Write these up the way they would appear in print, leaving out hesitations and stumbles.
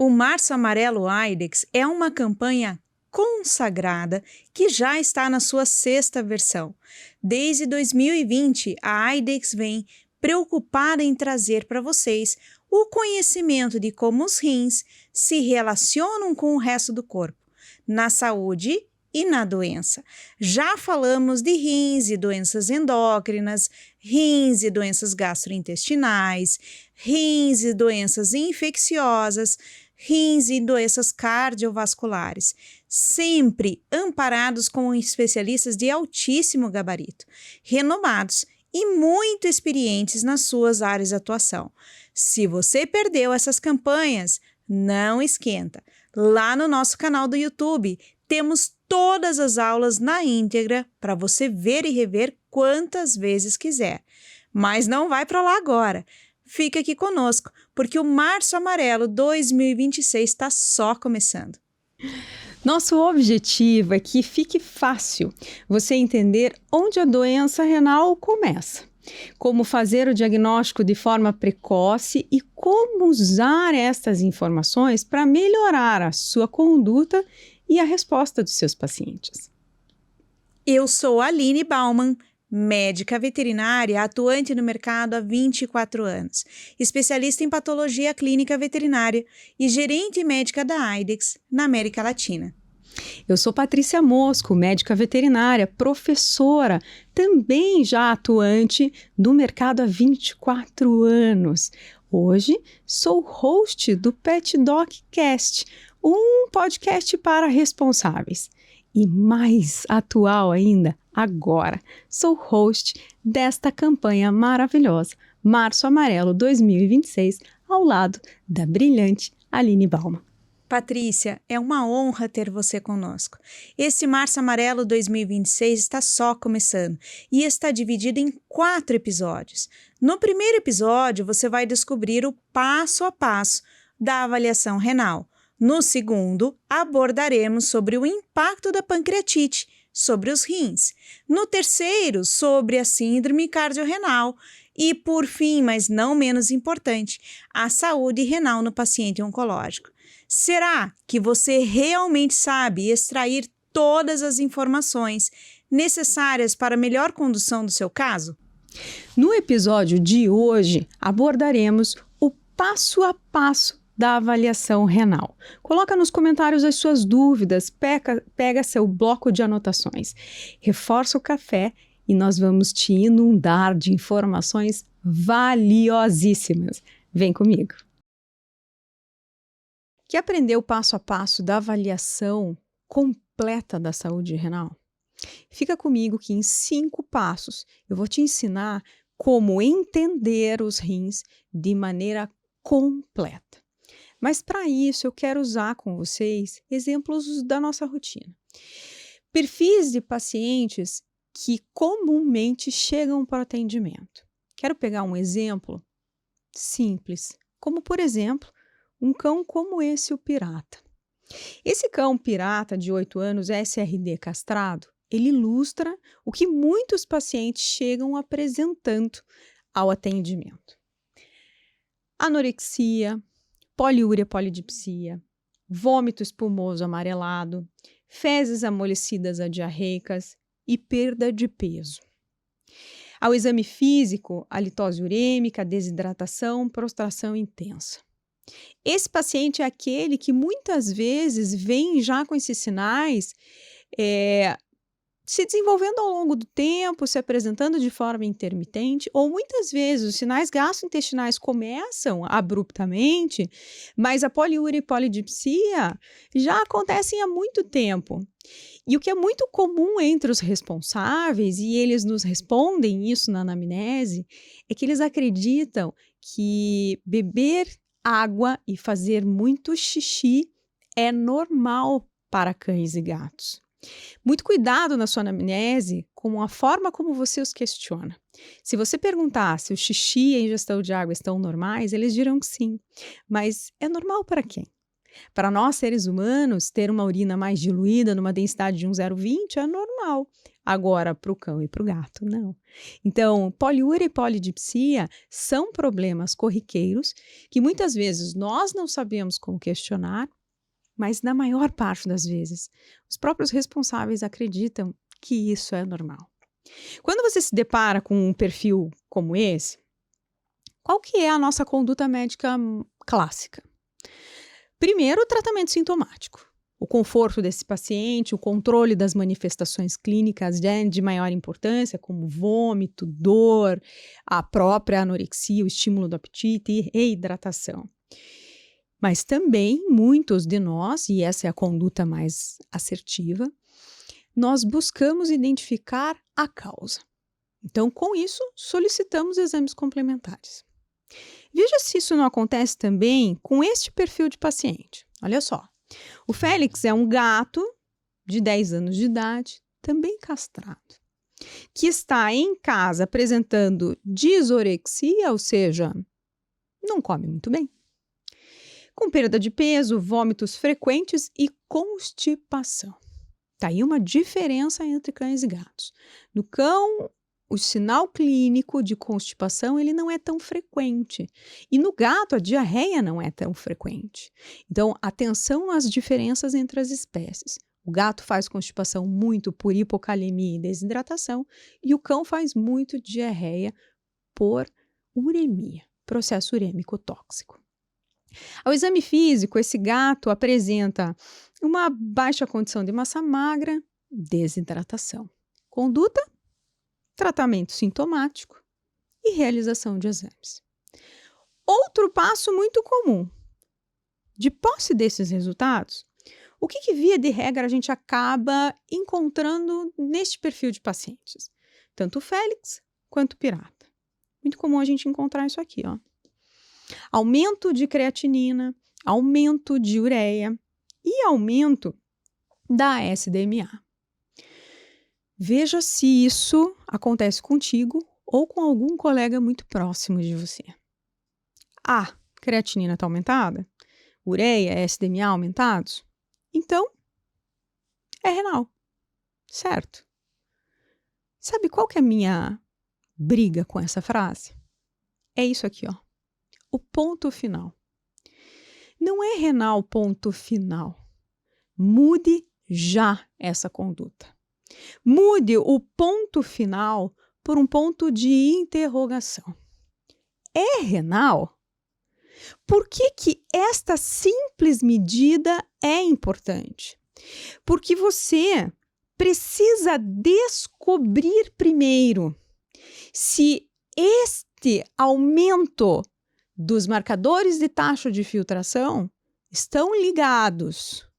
O Março Amarelo Aidex é uma campanha consagrada que já está na sua 6ª versão. Desde 2020, a Aidex vem preocupada em trazer para vocês o conhecimento de como os rins se relacionam com o resto do corpo, na saúde e na doença. Já falamos de rins e doenças endócrinas, rins e doenças gastrointestinais, rins e doenças infecciosas, rins e doenças cardiovasculares, sempre amparados com especialistas de altíssimo gabarito, renomados e muito experientes nas suas áreas de atuação. Se você perdeu essas campanhas, não esquenta. Lá no nosso canal do YouTube, temos todas as aulas na íntegra para você ver e rever quantas vezes quiser. Mas não vai para lá agora. Fica aqui conosco, porque o Março Amarelo 2026 está só começando. Nosso objetivo é que fique fácil você entender onde a doença renal começa, como fazer o diagnóstico de forma precoce e como usar estas informações para melhorar a sua conduta e a resposta dos seus pacientes. Eu sou Aline Baumann, médica veterinária atuante no mercado há 24 anos, especialista em patologia clínica veterinária e gerente médica da Aidex na América Latina. Eu sou Patrícia Mosco, médica veterinária, professora, também já atuante no mercado há 24 anos. Hoje sou host do Pet Doc Cast, um podcast para responsáveis. E mais atual ainda, agora, sou host desta campanha maravilhosa, Março Amarelo 2026, ao lado da brilhante Aline Baumann. Patrícia, é uma honra ter você conosco. Esse Março Amarelo 2026 está só começando e está dividido em 4 episódios. No primeiro episódio, você vai descobrir o passo a passo da avaliação renal. No segundo, abordaremos sobre o impacto da pancreatite sobre os rins. No terceiro, sobre a síndrome cardiorrenal. E, por fim, mas não menos importante, a saúde renal no paciente oncológico. Será que você realmente sabe extrair todas as informações necessárias para a melhor condução do seu caso? No episódio de hoje, abordaremos o passo a passo da avaliação renal. Coloca nos comentários as suas dúvidas, pega seu bloco de anotações, reforça o café e nós vamos te inundar de informações valiosíssimas. Vem comigo! Quer aprender o passo a passo da avaliação completa da saúde renal? Fica comigo que em 5 passos eu vou te ensinar como entender os rins de maneira completa. Mas para isso eu quero usar com vocês exemplos da nossa rotina. Perfis de pacientes que comumente chegam para o atendimento. Quero pegar um exemplo simples, como por exemplo, um cão como esse, o Pirata. Esse cão Pirata de 8 anos, SRD castrado, ele ilustra o que muitos pacientes chegam apresentando ao atendimento. Anorexia, poliúria polidipsia, vômito espumoso amarelado, fezes amolecidas adiarreicas e perda de peso. Ao exame físico, a litose urêmica, desidratação, prostração intensa. Esse paciente é aquele que muitas vezes vem já com esses sinais se desenvolvendo ao longo do tempo, se apresentando de forma intermitente, ou muitas vezes os sinais gastrointestinais começam abruptamente, mas a poliúria e polidipsia já acontecem há muito tempo. E o que é muito comum entre os responsáveis, e eles nos respondem isso na anamnese, é que eles acreditam que beber água e fazer muito xixi é normal para cães e gatos. Muito cuidado na sua anamnese com a forma como você os questiona. Se você perguntar se o xixi e a ingestão de água estão normais, eles dirão que sim. Mas é normal para quem? Para nós, seres humanos, ter uma urina mais diluída, numa densidade de 1,020 é normal. Agora, para o cão e para o gato, não. Então, poliúria e polidipsia são problemas corriqueiros que muitas vezes nós não sabemos como questionar, mas na maior parte das vezes, os próprios responsáveis acreditam que isso é normal. Quando você se depara com um perfil como esse, qual que é a nossa conduta médica clássica? Primeiro, o tratamento sintomático. O conforto desse paciente, o controle das manifestações clínicas de maior importância, como vômito, dor, a própria anorexia, o estímulo do apetite e reidratação. Mas também muitos de nós, e essa é a conduta mais assertiva, nós buscamos identificar a causa. Então, com isso, solicitamos exames complementares. Veja se isso não acontece também com este perfil de paciente. Olha só, o Félix é um gato de 10 anos de idade, também castrado, que está em casa apresentando disorexia, ou seja, não come muito bem, com perda de peso, vômitos frequentes e constipação. Está aí uma diferença entre cães e gatos. No cão, o sinal clínico de constipação ele não é tão frequente. E no gato, a diarreia não é tão frequente. Então, atenção às diferenças entre as espécies. O gato faz constipação muito por hipocalemia e desidratação, e o cão faz muito diarreia por uremia, processo urêmico tóxico. Ao exame físico, esse gato apresenta uma baixa condição de massa magra, desidratação. Conduta, tratamento sintomático e realização de exames. Outro passo muito comum. De posse desses resultados, o que via de regra a gente acaba encontrando neste perfil de pacientes? Tanto o Félix quanto o Pirata. Muito comum a gente encontrar isso aqui, ó. Aumento de creatinina, aumento de ureia e aumento da SDMA. Veja se isso acontece contigo ou com algum colega muito próximo de você. A creatinina está aumentada? Ureia, SDMA aumentados? Então, é renal. Certo. Sabe qual que é a minha briga com essa frase? É isso aqui, ó. O ponto final. Não é renal ponto final. Mude já essa conduta. Mude o ponto final por um ponto de interrogação. É renal? Por que esta simples medida é importante? Porque você precisa descobrir primeiro se este aumento dos marcadores de taxa de filtração estão ligados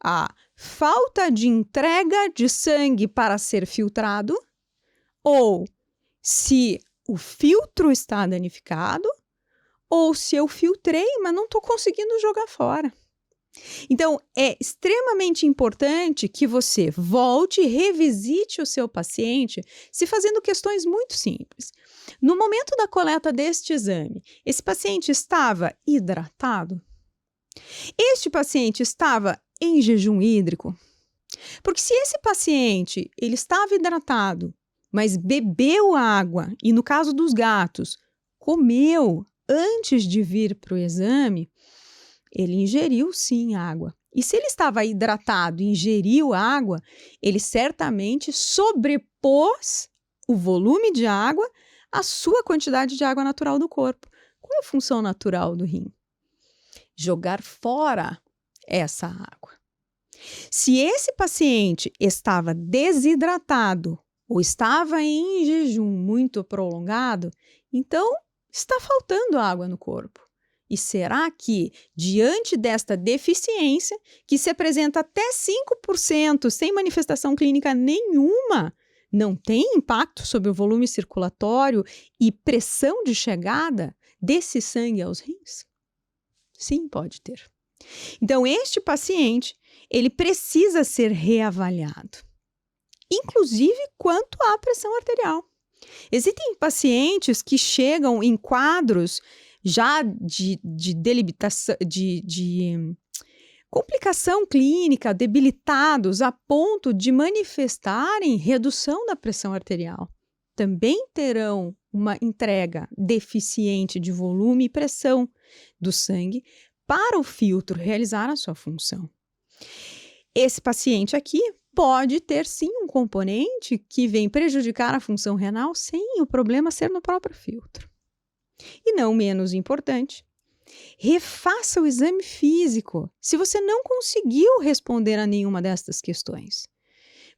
à falta de entrega de sangue para ser filtrado ou se o filtro está danificado ou se eu filtrei, mas não estou conseguindo jogar fora. Então, é extremamente importante que você volte e revisite o seu paciente se fazendo questões muito simples. No momento da coleta deste exame, esse paciente estava hidratado? Este paciente estava em jejum hídrico? Porque se esse paciente ele estava hidratado, mas bebeu água, e no caso dos gatos, comeu antes de vir para o exame, ele ingeriu sim água. E se ele estava hidratado e ingeriu água, ele certamente sobrepôs o volume de água à sua quantidade de água natural do corpo. Qual é a função natural do rim? Jogar fora essa água. Se esse paciente estava desidratado ou estava em jejum muito prolongado, então está faltando água no corpo. E será que, diante desta deficiência, que se apresenta até 5% sem manifestação clínica nenhuma, não tem impacto sobre o volume circulatório e pressão de chegada desse sangue aos rins? Sim, pode ter. Então, este paciente, ele precisa ser reavaliado, inclusive quanto à pressão arterial. Existem pacientes que chegam em quadros já de debilitação, de Complicação clínica, debilitados a ponto de manifestarem redução da pressão arterial. Também terão uma entrega deficiente de volume e pressão do sangue para o filtro realizar a sua função. Esse paciente aqui pode ter sim um componente que vem prejudicar a função renal sem o problema ser no próprio filtro. E não menos importante, refaça o exame físico se você não conseguiu responder a nenhuma destas questões.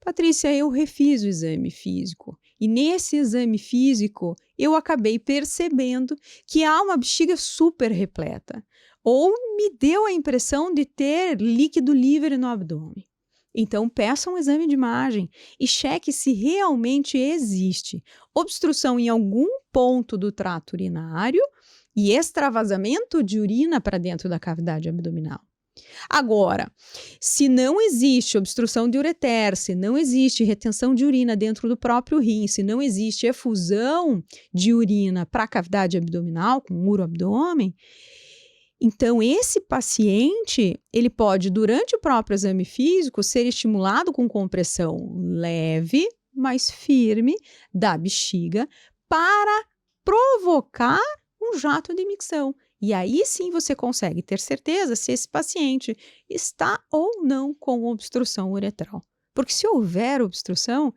Patrícia, eu refiz o exame físico e nesse exame físico eu acabei percebendo que há uma bexiga super repleta ou me deu a impressão de ter líquido livre no abdômen. Então, peça um exame de imagem e cheque se realmente existe obstrução em algum ponto do trato urinário e extravasamento de urina para dentro da cavidade abdominal. Agora, se não existe obstrução de ureter, se não existe retenção de urina dentro do próprio rim, se não existe efusão de urina para a cavidade abdominal, com o uroabdômen, então esse paciente, ele pode, durante o próprio exame físico, ser estimulado com compressão leve, mas firme da bexiga para provocar um jato de micção. E aí sim você consegue ter certeza se esse paciente está ou não com obstrução uretral. Porque se houver obstrução,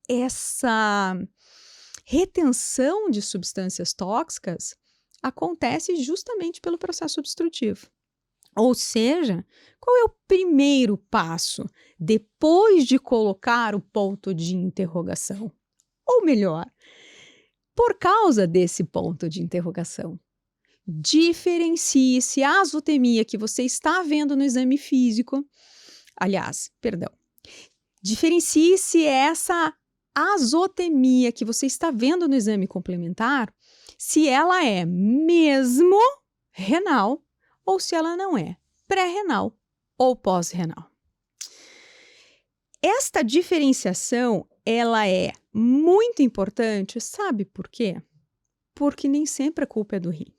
essa retenção de substâncias tóxicas acontece justamente pelo processo obstrutivo. Ou seja, qual é o primeiro passo depois de colocar o ponto de interrogação? Ou melhor, por causa desse ponto de interrogação, diferencie se a azotemia que você está vendo no exame físico, diferencie se essa azotemia que você está vendo no exame complementar, se ela é mesmo renal ou se ela não é pré-renal ou pós-renal. Esta diferenciação, ela é muito importante, sabe por quê? Porque nem sempre a culpa é do rim.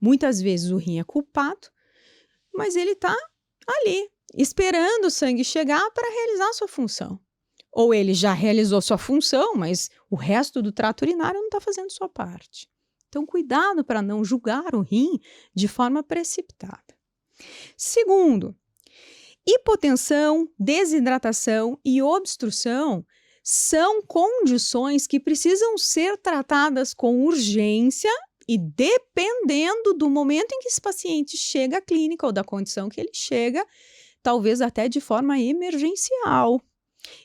Muitas vezes o rim é culpado, mas ele está ali, esperando o sangue chegar para realizar sua função. Ou ele já realizou sua função, mas o resto do trato urinário não está fazendo sua parte. Então, cuidado para não julgar o rim de forma precipitada. Segundo, hipotensão, desidratação e obstrução são condições que precisam ser tratadas com urgência e dependendo do momento em que esse paciente chega à clínica ou da condição que ele chega, talvez até de forma emergencial.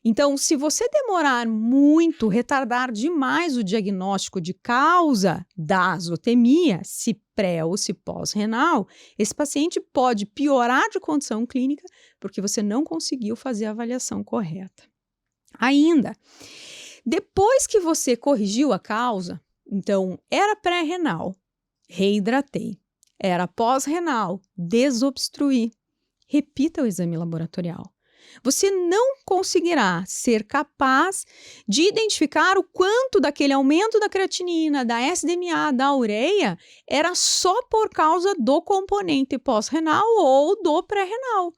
Então, se você demorar muito, retardar demais o diagnóstico de causa da azotemia, se pré ou se pós-renal, esse paciente pode piorar de condição clínica porque você não conseguiu fazer a avaliação correta. Ainda, depois que você corrigiu a causa, então era pré-renal, reidratei, era pós-renal, desobstruí, repita o exame laboratorial. Você não conseguirá ser capaz de identificar o quanto daquele aumento da creatinina, da SDMA, da ureia, era só por causa do componente pós-renal ou do pré-renal.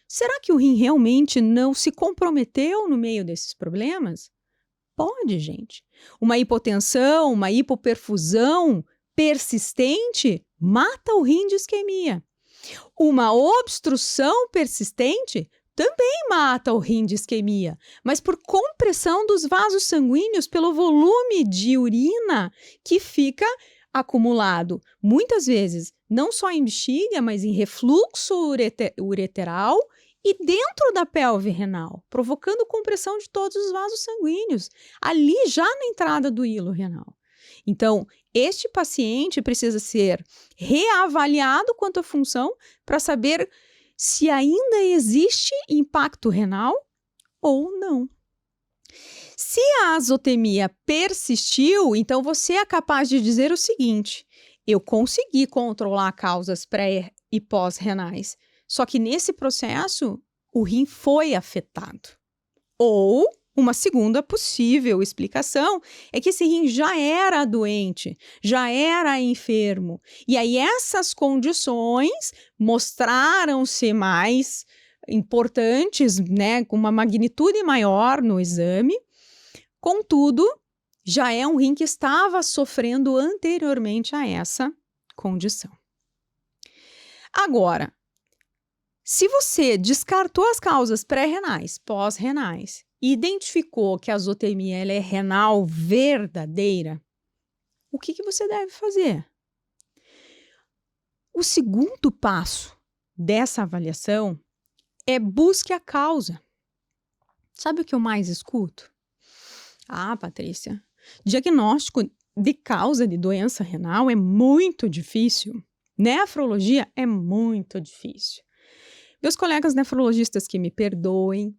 Será que o rim realmente não se comprometeu no meio desses problemas? Pode, gente. Uma hipotensão, uma hipoperfusão persistente mata o rim de isquemia. Uma obstrução persistente também mata o rim de isquemia, mas por compressão dos vasos sanguíneos pelo volume de urina que fica acumulado, muitas vezes, não só em bexiga, mas em refluxo ureteral e dentro da pelve renal, provocando compressão de todos os vasos sanguíneos, ali já na entrada do hilo renal. Então, este paciente precisa ser reavaliado quanto à função para saber se ainda existe impacto renal ou não. Se a azotemia persistiu, então você é capaz de dizer o seguinte: eu consegui controlar causas pré e pós-renais, só que nesse processo o rim foi afetado. Ou Uma segunda possível explicação é que esse rim já era doente, já era enfermo. E aí essas condições mostraram-se mais importantes, né, com uma magnitude maior no exame. Contudo, já é um rim que estava sofrendo anteriormente a essa condição. Agora, se você descartou as causas pré-renais, pós-renais, e identificou que a azotemia ela é renal verdadeira, o que você deve fazer? O segundo passo dessa avaliação é busque a causa. Sabe o que eu mais escuto? Ah, Patrícia, diagnóstico de causa de doença renal é muito difícil. Nefrologia é muito difícil. Meus colegas nefrologistas que me perdoem,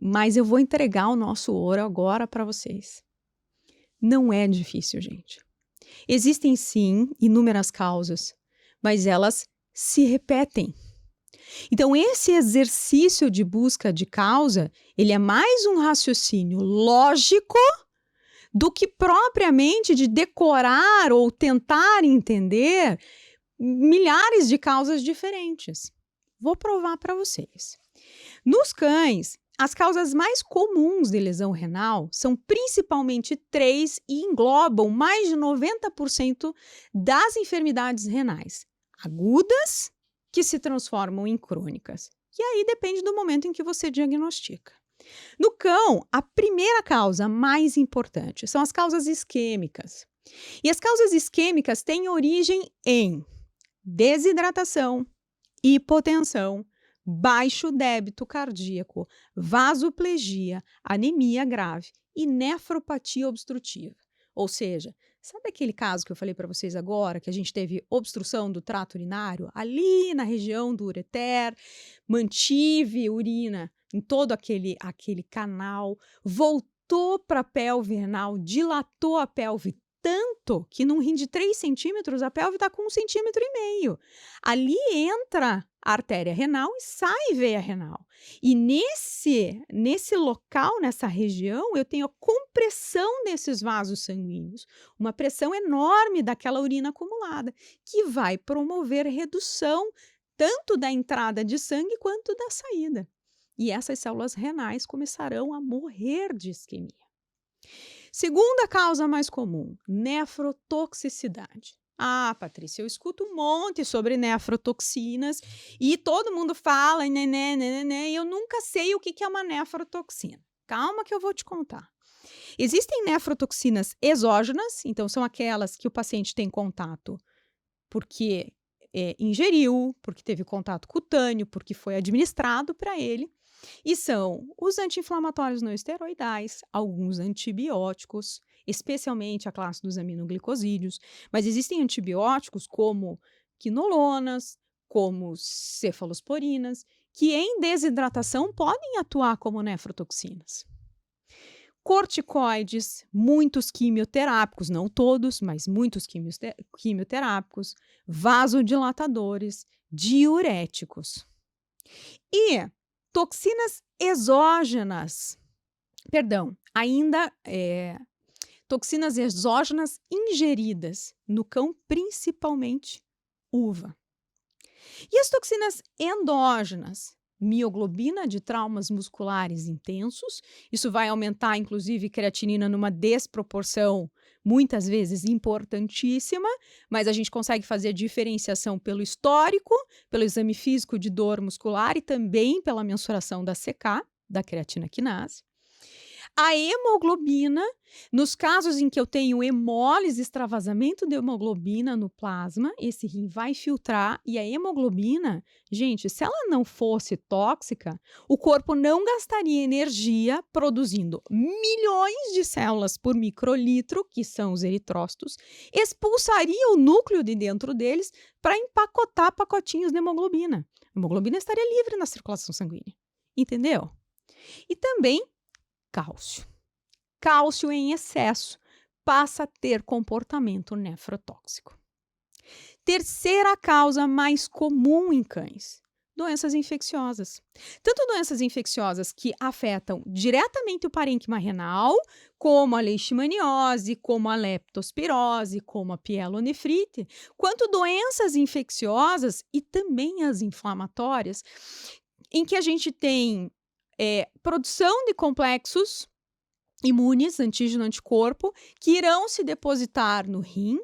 mas eu vou entregar o nosso ouro agora para vocês. Não é difícil, gente. Existem, sim, inúmeras causas, mas elas se repetem. Então, esse exercício de busca de causa, ele é mais um raciocínio lógico do que propriamente de decorar ou tentar entender milhares de causas diferentes. Vou provar para vocês. Nos cães, as causas mais comuns de lesão renal são principalmente 3 e englobam mais de 90% das enfermidades renais agudas que se transformam em crônicas. E aí depende do momento em que você diagnostica. No cão, a primeira causa mais importante são as causas isquêmicas. E as causas isquêmicas têm origem em desidratação, hipotensão, baixo débito cardíaco, vasoplegia, anemia grave e nefropatia obstrutiva. Ou seja, sabe aquele caso que eu falei para vocês agora, que a gente teve obstrução do trato urinário ali na região do ureter, mantive urina em todo aquele canal, voltou para a pelve renal, dilatou a pelve tanto que num rim de 3 centímetros a pelve está com 1,5 centímetros. Ali entra a artéria renal e sai veia renal. E nesse local, nessa região, eu tenho a compressão desses vasos sanguíneos, uma pressão enorme daquela urina acumulada, que vai promover redução tanto da entrada de sangue quanto da saída. E essas células renais começarão a morrer de isquemia. Segunda causa mais comum, nefrotoxicidade. Ah, Patrícia, eu escuto um monte sobre nefrotoxinas e todo mundo fala, e eu nunca sei o que é uma nefrotoxina. Calma que eu vou te contar. Existem nefrotoxinas exógenas, então são aquelas que o paciente tem contato porque ingeriu, porque teve contato cutâneo, porque foi administrado para ele. E são os anti-inflamatórios não esteroidais, alguns antibióticos, especialmente a classe dos aminoglicosídeos, mas existem antibióticos como quinolonas, como cefalosporinas, que em desidratação podem atuar como nefrotoxinas. Corticoides, muitos quimioterápicos, não todos, mas muitos quimioterápicos, vasodilatadores, diuréticos. E toxinas exógenas, toxinas exógenas ingeridas no cão, principalmente uva. E as toxinas endógenas, mioglobina de traumas musculares intensos, isso vai aumentar inclusive creatinina numa desproporção muitas vezes importantíssima, mas a gente consegue fazer a diferenciação pelo histórico, pelo exame físico de dor muscular e também pela mensuração da CK, da creatina quinase. A hemoglobina, nos casos em que eu tenho hemólise, extravasamento de hemoglobina no plasma, esse rim vai filtrar e a hemoglobina, gente, se ela não fosse tóxica, o corpo não gastaria energia produzindo milhões de células por microlitro, que são os eritrócitos, expulsaria o núcleo de dentro deles para empacotar pacotinhos de hemoglobina. A hemoglobina estaria livre na circulação sanguínea, entendeu? E também cálcio. Cálcio em excesso passa a ter comportamento nefrotóxico. Terceira causa mais comum em cães, doenças infecciosas. Tanto doenças infecciosas que afetam diretamente o parênquima renal, como a leishmaniose, como a leptospirose, como a pielonefrite, quanto doenças infecciosas e também as inflamatórias, em que a gente tem produção de complexos imunes, antígeno-anticorpo, que irão se depositar no rim,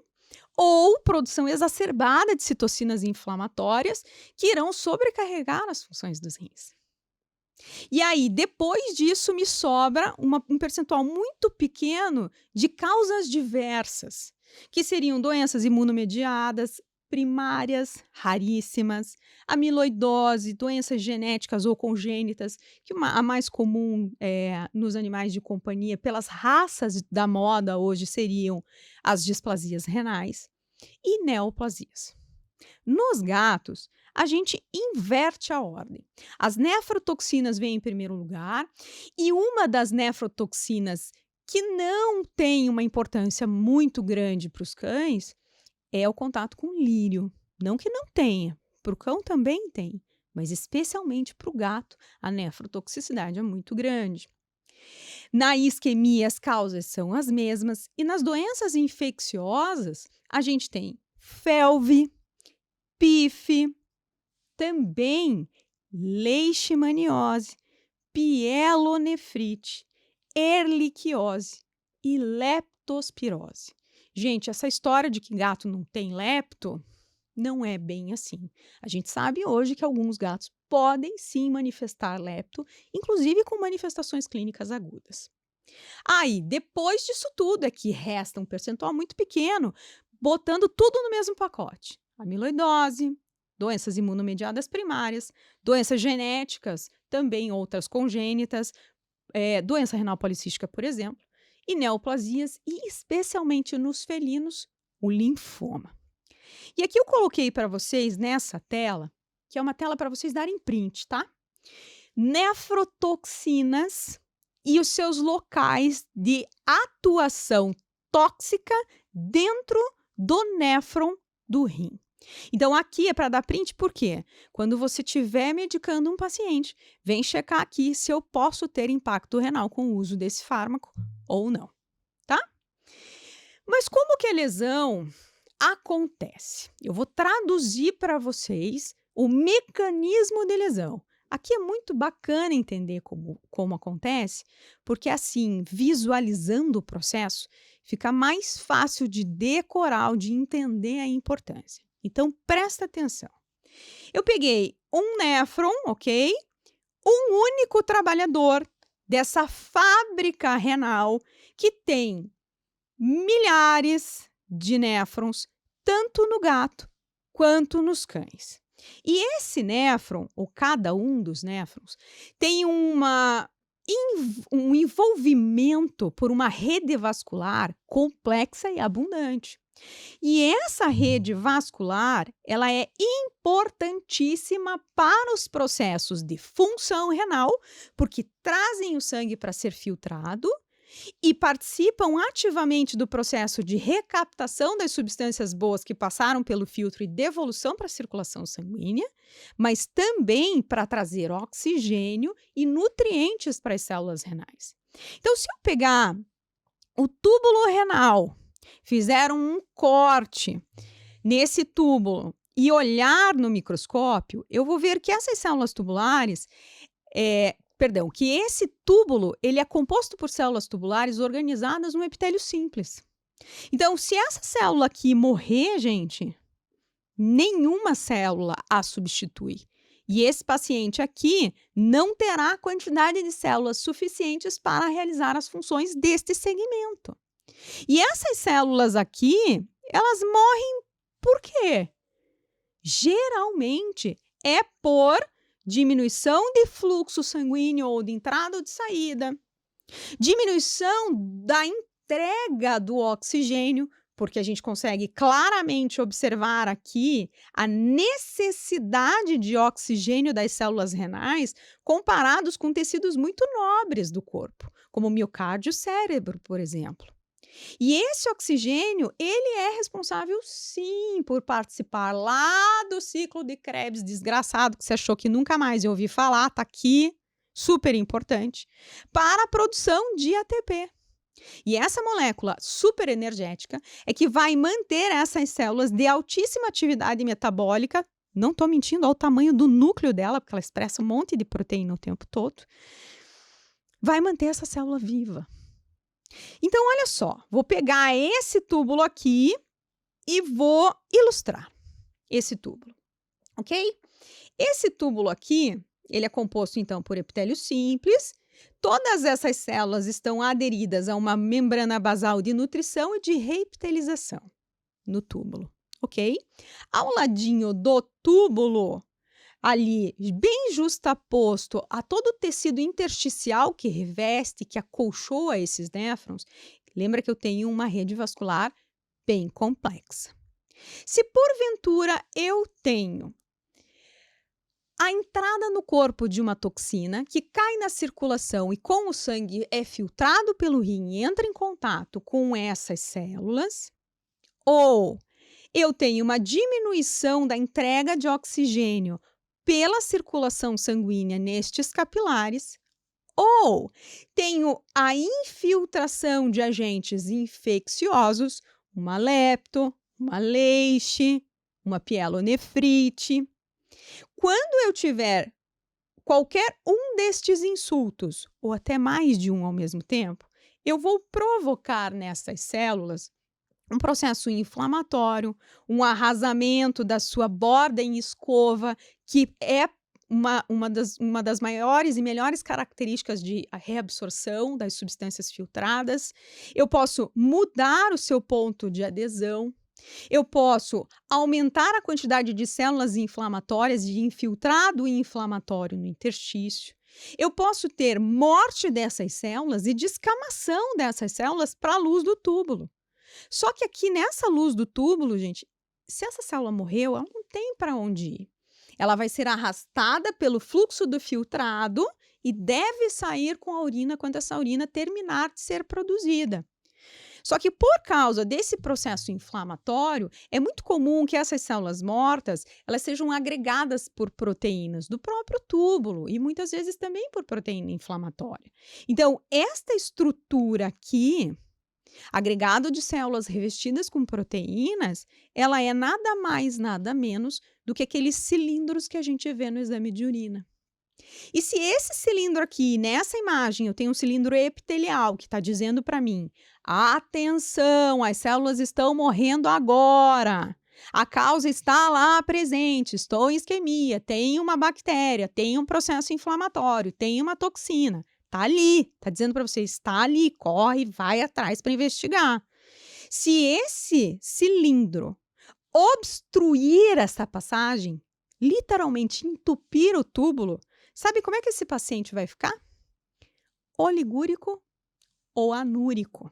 ou produção exacerbada de citocinas inflamatórias que irão sobrecarregar as funções dos rins. E aí, depois disso, me sobra um percentual muito pequeno de causas diversas, que seriam doenças imunomediadas, primárias, raríssimas, amiloidose, doenças genéticas ou congênitas, que a mais comum nos animais de companhia, pelas raças da moda hoje, seriam as displasias renais e neoplasias. Nos gatos, a gente inverte a ordem. As nefrotoxinas vêm em primeiro lugar, e uma das nefrotoxinas que não tem uma importância muito grande para os cães é o contato com lírio. Não que não tenha, para o cão também tem, mas especialmente para o gato, a nefrotoxicidade é muito grande. Na isquemia, as causas são as mesmas, e nas doenças infecciosas, a gente tem FeLV, PIF, também leishmaniose, pielonefrite, erliquiose e leptospirose. Gente, essa história de que gato não tem lepto não é bem assim. A gente sabe hoje que alguns gatos podem sim manifestar lepto, inclusive com manifestações clínicas agudas. Aí, depois disso tudo, é que resta um percentual muito pequeno, botando tudo no mesmo pacote. Amiloidose, doenças imunomediadas primárias, doenças genéticas, também outras congênitas, doença renal policística, por exemplo, e neoplasias, e especialmente nos felinos, o linfoma. E aqui eu coloquei para vocês nessa tela, que é uma tela para vocês darem print, tá? Nefrotoxinas e os seus locais de atuação tóxica dentro do néfron do rim. Então, aqui é para dar print, por quê? Quando você estiver medicando um paciente, vem checar aqui se eu posso ter impacto renal com o uso desse fármaco ou não, tá? Mas como que a lesão acontece? Eu vou traduzir para vocês o mecanismo de lesão. Aqui é muito bacana entender como acontece, porque assim, visualizando o processo, fica mais fácil de decorar, de entender a importância. Então, presta atenção. Eu peguei um néfron, ok? Um único trabalhador dessa fábrica renal que tem milhares de néfrons, tanto no gato quanto nos cães. E esse néfron, ou cada um dos néfrons, tem um envolvimento por uma rede vascular complexa e abundante. E essa rede vascular, ela é importantíssima para os processos de função renal, porque trazem o sangue para ser filtrado e participam ativamente do processo de recaptação das substâncias boas que passaram pelo filtro e devolução para a circulação sanguínea, mas também para trazer oxigênio e nutrientes para as células renais. Então, se eu pegar o túbulo renal, fizer um corte nesse túbulo e olhar no microscópio, eu vou ver que essas células tubulares, que esse túbulo ele é composto por células tubulares organizadas no epitélio simples. Então, se essa célula aqui morrer, gente, nenhuma célula a substitui. E esse paciente aqui não terá quantidade de células suficientes para realizar as funções deste segmento. E essas células aqui, elas morrem por quê? Geralmente é por diminuição de fluxo sanguíneo ou de entrada ou de saída, diminuição da entrega do oxigênio, porque a gente consegue claramente observar aqui a necessidade de oxigênio das células renais comparados com tecidos muito nobres do corpo, como o miocárdio e o cérebro, por exemplo. E esse oxigênio, ele é responsável, sim, por participar lá do ciclo de Krebs desgraçado, que você achou que nunca mais ia ouvir falar, tá aqui, super importante, para a produção de ATP. E essa molécula super energética é que vai manter essas células de altíssima atividade metabólica, não estou mentindo, ao tamanho do núcleo dela, porque ela expressa um monte de proteína o tempo todo, vai manter essa célula viva. Então, olha só, vou pegar esse túbulo aqui e vou ilustrar esse túbulo, ok? Esse túbulo aqui, ele é composto, então, por epitélio simples. Todas essas células estão aderidas a uma membrana basal de nutrição e de reepitelização no túbulo, ok? Ao ladinho do túbulo, ali, bem justaposto a todo o tecido intersticial que reveste, que acolchoa esses néfrons, lembra que eu tenho uma rede vascular bem complexa. Se porventura eu tenho a entrada no corpo de uma toxina que cai na circulação e com o sangue é filtrado pelo rim e entra em contato com essas células, ou eu tenho uma diminuição da entrega de oxigênio pela circulação sanguínea nestes capilares, ou tenho a infiltração de agentes infecciosos, uma lepto, uma leixe, uma pielonefrite. Quando eu tiver qualquer um destes insultos, ou até mais de um ao mesmo tempo, eu vou provocar nessas células um processo inflamatório, um arrasamento da sua borda em escova, que é uma das maiores e melhores características de reabsorção das substâncias filtradas. Eu posso mudar o seu ponto de adesão. Eu posso aumentar a quantidade de células inflamatórias, de infiltrado inflamatório no interstício. Eu posso ter morte dessas células e descamação dessas células para a luz do túbulo. Só que aqui nessa luz do túbulo, gente, se essa célula morreu, ela não tem para onde ir. Ela vai ser arrastada pelo fluxo do filtrado e deve sair com a urina quando essa urina terminar de ser produzida. Só que por causa desse processo inflamatório, é muito comum que essas células mortas, elas sejam agregadas por proteínas do próprio túbulo e muitas vezes também por proteína inflamatória. Então, esta estrutura aqui, agregado de células revestidas com proteínas, ela é nada mais, nada menos do que aqueles cilindros que a gente vê no exame de urina. E se esse cilindro aqui, nessa imagem, eu tenho um cilindro epitelial que está dizendo para mim, atenção, as células estão morrendo agora, a causa está lá presente, estou em isquemia, tem uma bactéria, tem um processo inflamatório, tem uma toxina, está ali, está dizendo para você, está ali, corre, vai atrás para investigar. Se esse cilindro obstruir essa passagem, literalmente entupir o túbulo, sabe como é que esse paciente vai ficar? Oligúrico ou anúrico.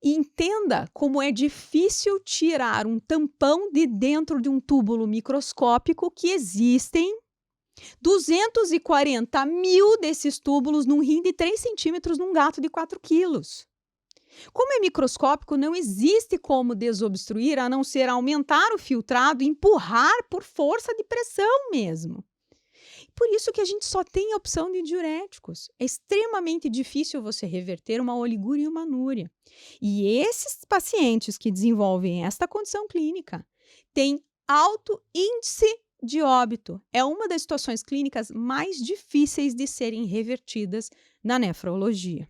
E entenda como é difícil tirar um tampão de dentro de um túbulo microscópico que existem 240 mil desses túbulos num rim de 3 centímetros num gato de 4 quilos. Como é microscópico, não existe como desobstruir a não ser aumentar o filtrado e empurrar por força de pressão mesmo. Por isso que a gente só tem a opção de diuréticos. É extremamente difícil você reverter uma oligúria e uma anúria. E esses pacientes que desenvolvem esta condição clínica têm alto índice de óbito. É uma das situações clínicas mais difíceis de serem revertidas na nefrologia.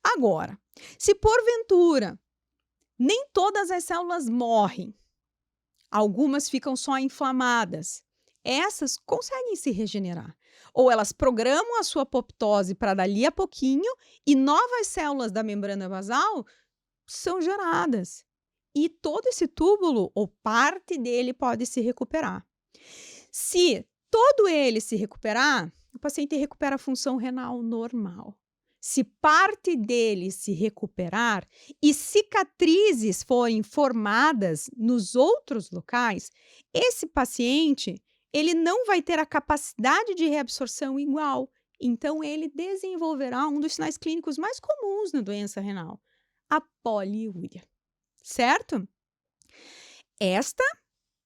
Agora, se porventura nem todas as células morrem, algumas ficam só inflamadas, essas conseguem se regenerar. Ou elas programam a sua apoptose para dali a pouquinho e novas células da membrana basal são geradas. E todo esse túbulo, ou parte dele, pode se recuperar. Se todo ele se recuperar, o paciente recupera a função renal normal. Se parte dele se recuperar e cicatrizes forem formadas nos outros locais, esse paciente ele não vai ter a capacidade de reabsorção igual. Então, ele desenvolverá um dos sinais clínicos mais comuns na doença renal, a poliúria, certo? Esta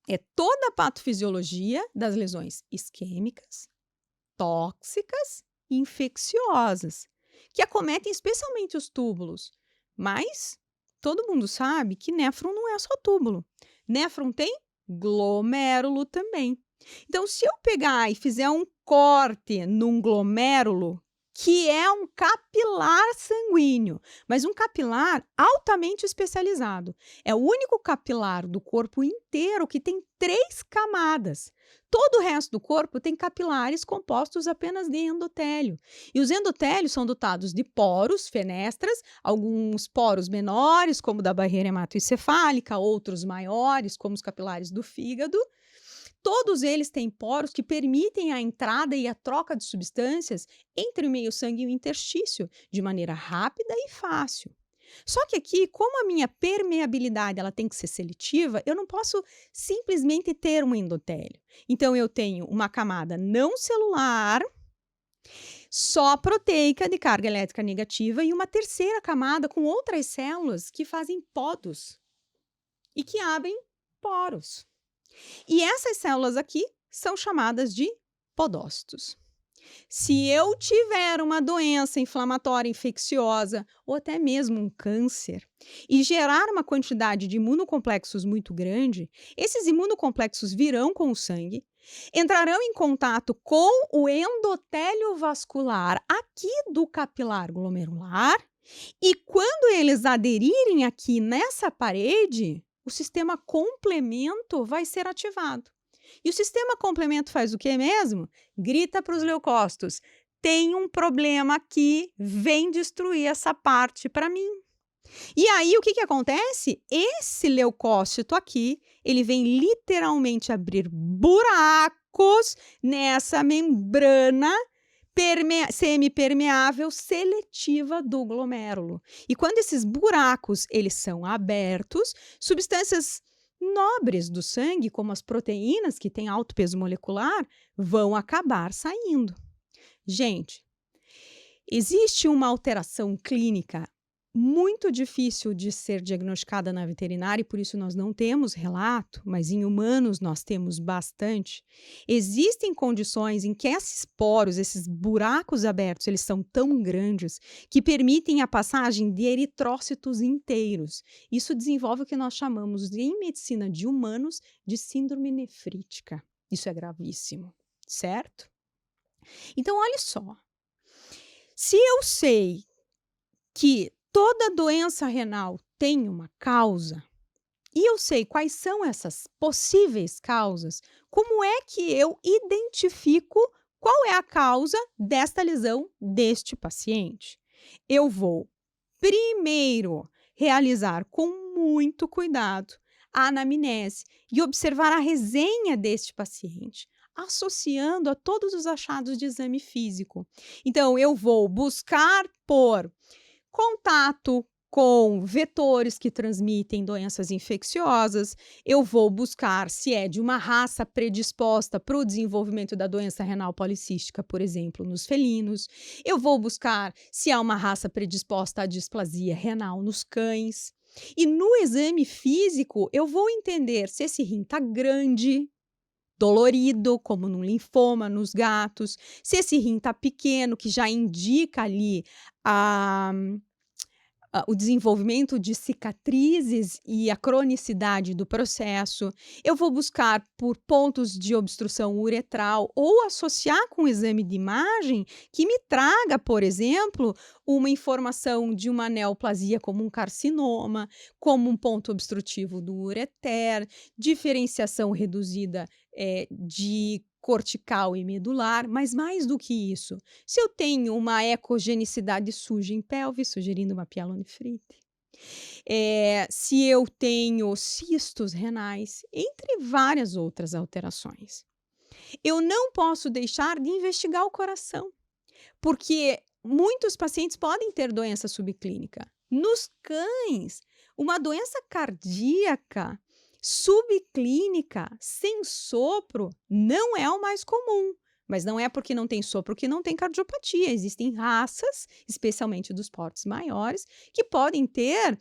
é toda a patofisiologia das lesões isquêmicas, tóxicas e infecciosas, que acometem especialmente os túbulos. Mas todo mundo sabe que néfron não é só túbulo. Néfron tem glomérulo também. Então, se eu pegar e fizer um corte num glomérulo, que é um capilar sanguíneo, mas um capilar altamente especializado. É o único capilar do corpo inteiro que tem 3 camadas. Todo o resto do corpo tem capilares compostos apenas de endotélio. E os endotélios são dotados de poros, fenestras, alguns poros menores, como o da barreira hematoencefálica, outros maiores, como os capilares do fígado. Todos eles têm poros que permitem a entrada e a troca de substâncias entre o meio-sangue e o interstício, de maneira rápida e fácil. Só que aqui, como a minha permeabilidade ela tem que ser seletiva, eu não posso simplesmente ter um endotélio. Então, eu tenho uma camada não celular, só proteica de carga elétrica negativa e uma terceira camada com outras células que fazem podos e que abrem poros. E essas células aqui são chamadas de podócitos. Se eu tiver uma doença inflamatória infecciosa ou até mesmo um câncer e gerar uma quantidade de imunocomplexos muito grande, esses imunocomplexos virão com o sangue, entrarão em contato com o endotélio vascular aqui do capilar glomerular e quando eles aderirem aqui nessa parede, o sistema complemento vai ser ativado. E o sistema complemento faz o que mesmo? Grita para os leucócitos: tem um problema aqui, vem destruir essa parte para mim. E aí o que acontece? Esse leucócito aqui, ele vem literalmente abrir buracos nessa membrana semipermeável seletiva do glomérulo. E quando esses buracos eles são abertos, substâncias nobres do sangue, como as proteínas que têm alto peso molecular, vão acabar saindo. Gente, existe uma alteração clínica muito difícil de ser diagnosticada na veterinária e por isso nós não temos relato, mas em humanos nós temos bastante. Existem condições em que esses poros, esses buracos abertos, eles são tão grandes que permitem a passagem de eritrócitos inteiros. Isso desenvolve o que nós chamamos em medicina de humanos de síndrome nefrítica. Isso é gravíssimo, certo? Então, olha só. Se eu sei que toda doença renal tem uma causa, e eu sei quais são essas possíveis causas, como é que eu identifico qual é a causa desta lesão deste paciente? Eu vou, primeiro, realizar com muito cuidado a anamnese e observar a resenha deste paciente, associando a todos os achados de exame físico. Então, eu vou buscar por contato com vetores que transmitem doenças infecciosas, eu vou buscar se é de uma raça predisposta para o desenvolvimento da doença renal policística, por exemplo, nos felinos, eu vou buscar se há uma raça predisposta à displasia renal nos cães, e no exame físico eu vou entender se esse rim está grande, dolorido, como no linfoma, nos gatos, se esse rim está pequeno, que já indica ali o desenvolvimento de cicatrizes e a cronicidade do processo. Eu vou buscar por pontos de obstrução uretral ou associar com o exame de imagem que me traga, por exemplo, uma informação de uma neoplasia como um carcinoma, como um ponto obstrutivo do ureter, diferenciação reduzida de cortical e medular, mas mais do que isso, se eu tenho uma ecogenicidade suja em pelve, sugerindo uma pielonefrite, se eu tenho cistos renais, entre várias outras alterações. Eu não posso deixar de investigar o coração, porque muitos pacientes podem ter doença subclínica. Nos cães, uma doença cardíaca subclínica, sem sopro, não é o mais comum, Mas não é porque não tem sopro que não tem cardiopatia. Existem raças, especialmente dos portes maiores, que podem ter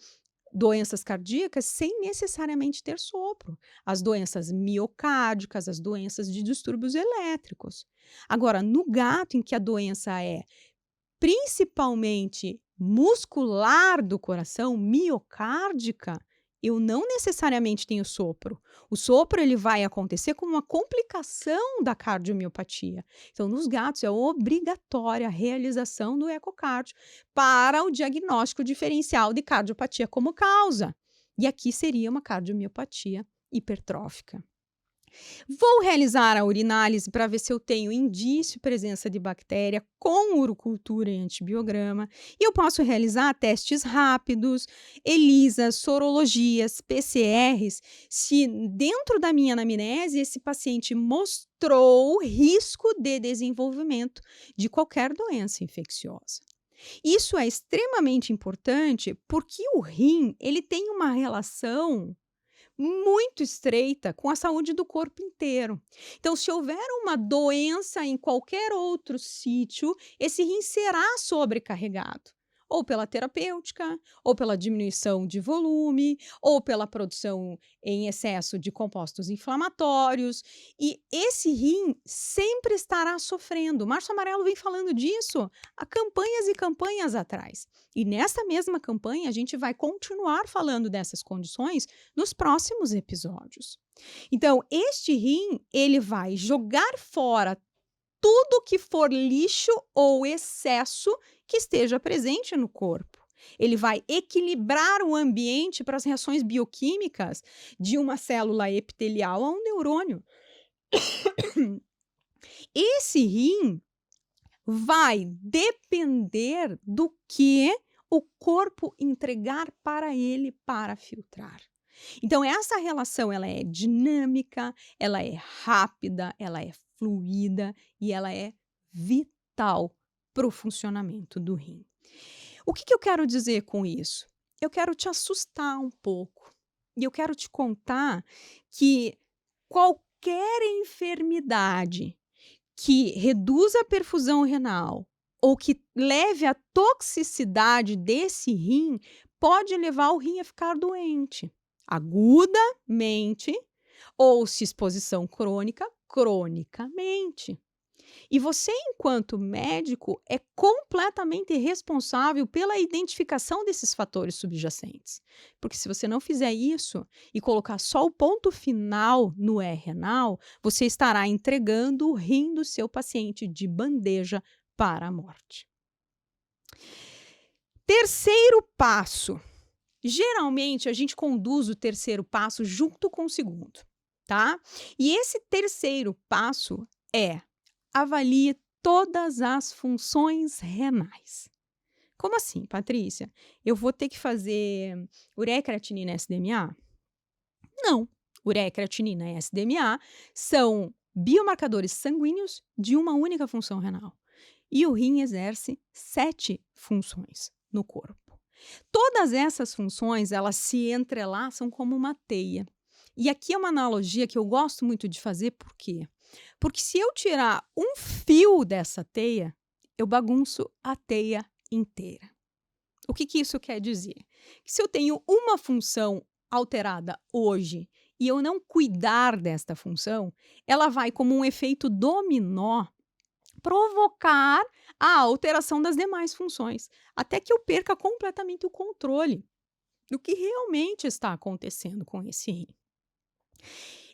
doenças cardíacas sem necessariamente ter sopro. As doenças miocárdicas, as doenças de distúrbios elétricos. Agora, no gato, em que a doença é principalmente muscular do coração, miocárdica, eu não necessariamente tenho sopro. O sopro ele vai acontecer como uma complicação da cardiomiopatia. Então, nos gatos é obrigatória a realização do ecocardio para o diagnóstico diferencial de cardiopatia como causa. E aqui seria uma cardiomiopatia hipertrófica. Vou realizar a urinálise para ver se eu tenho indício de presença de bactéria com urocultura e antibiograma. E eu posso realizar testes rápidos, ELISAs, sorologias, PCRs, se dentro da minha anamnese esse paciente mostrou risco de desenvolvimento de qualquer doença infecciosa. Isso é extremamente importante porque o rim ele tem uma relação muito estreita com a saúde do corpo inteiro. Então, se houver uma doença em qualquer outro sítio, esse rim será sobrecarregado. Ou pela terapêutica, ou pela diminuição de volume, ou pela produção em excesso de compostos inflamatórios. E esse rim sempre estará sofrendo. O Março Amarelo vem falando disso há campanhas e campanhas atrás. E nessa mesma campanha, a gente vai continuar falando dessas condições nos próximos episódios. Então, este rim, ele vai jogar fora tudo que for lixo ou excesso que esteja presente no corpo. Ele vai equilibrar o ambiente para as reações bioquímicas de uma célula epitelial a um neurônio. Esse rim vai depender do que o corpo entregar para ele para filtrar. Então, essa relação ela é dinâmica, ela é rápida, ela é fluida e ela é vital para o funcionamento do rim. O que eu quero dizer com isso? Eu quero te assustar um pouco e eu quero te contar que qualquer enfermidade que reduza a perfusão renal ou que leve à toxicidade desse rim pode levar o rim a ficar doente, agudamente, ou se exposição crônica, cronicamente. E você, enquanto médico, é completamente responsável pela identificação desses fatores subjacentes. Porque se você não fizer isso e colocar só o ponto final no renal, você estará entregando o rim do seu paciente de bandeja para a morte. Terceiro passo. Geralmente, a gente conduz o terceiro passo junto com o segundo, tá? E esse terceiro passo é: avalie todas as funções renais. Como assim, Patrícia? Eu vou ter que fazer ureia, creatinina e SDMA? Não. Ureia, creatinina e SDMA são biomarcadores sanguíneos de uma única função renal. E o rim exerce 7 funções no corpo. Todas essas funções, elas se entrelaçam como uma teia. E aqui é uma analogia que eu gosto muito de fazer, por quê? Porque se eu tirar um fio dessa teia, eu bagunço a teia inteira. O que isso quer dizer? Que se eu tenho uma função alterada hoje e eu não cuidar desta função, ela vai, como um efeito dominó, provocar a alteração das demais funções, até que eu perca completamente o controle do que realmente está acontecendo com esse rim.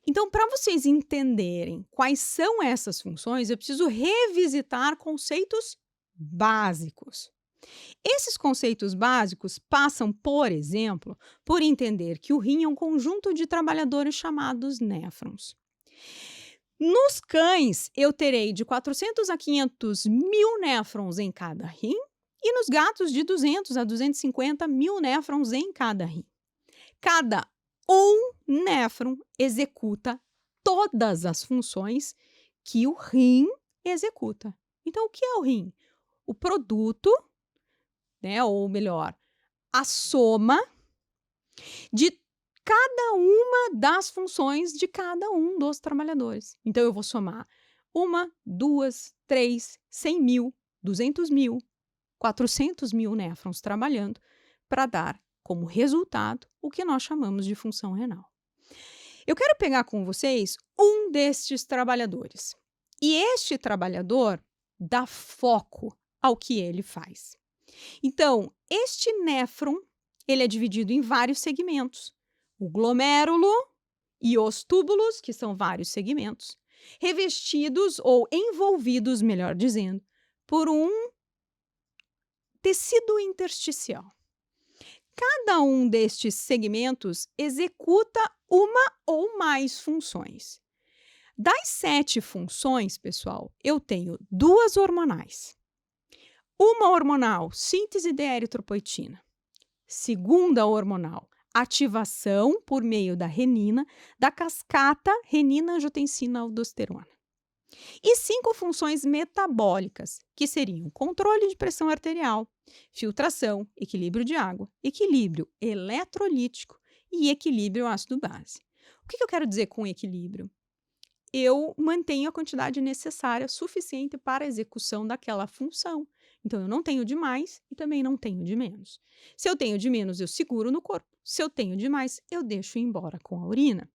Então, para vocês entenderem quais são essas funções, eu preciso revisitar conceitos básicos. Esses conceitos básicos passam, por exemplo, por entender que o rim é um conjunto de trabalhadores chamados néfrons. Nos cães, eu terei de 400 a 500 mil néfrons em cada rim e nos gatos de 200 a 250 mil néfrons em cada rim. Cada néfron executa todas as funções que o rim executa. Então, o que é o rim? O produto, ou melhor, a soma de cada uma das funções de cada um dos trabalhadores. Então, eu vou somar 1, 2, 3, 100 mil, 200 mil, 400 mil néfrons trabalhando para dar como resultado o que nós chamamos de função renal. Eu quero pegar com vocês um destes trabalhadores. E este trabalhador dá foco ao que ele faz. Então, este néfron, ele é dividido em vários segmentos. O glomérulo e os túbulos, que são vários segmentos, revestidos ou envolvidos, melhor dizendo, por um tecido intersticial. Cada um destes segmentos executa uma ou mais funções. Das 7 funções, pessoal, eu tenho 2 hormonais. Uma hormonal, síntese de eritropoetina. Segunda hormonal, ativação por meio da renina, da cascata renina-angiotensina-aldosterona. E 5 funções metabólicas, que seriam controle de pressão arterial, filtração, equilíbrio de água, equilíbrio eletrolítico e equilíbrio ácido-base. O que eu quero dizer com equilíbrio? Eu mantenho a quantidade necessária suficiente para a execução daquela função. Então, eu não tenho de mais e também não tenho de menos. Se eu tenho de menos, eu seguro no corpo. Se eu tenho de mais, eu deixo ir embora com a urina.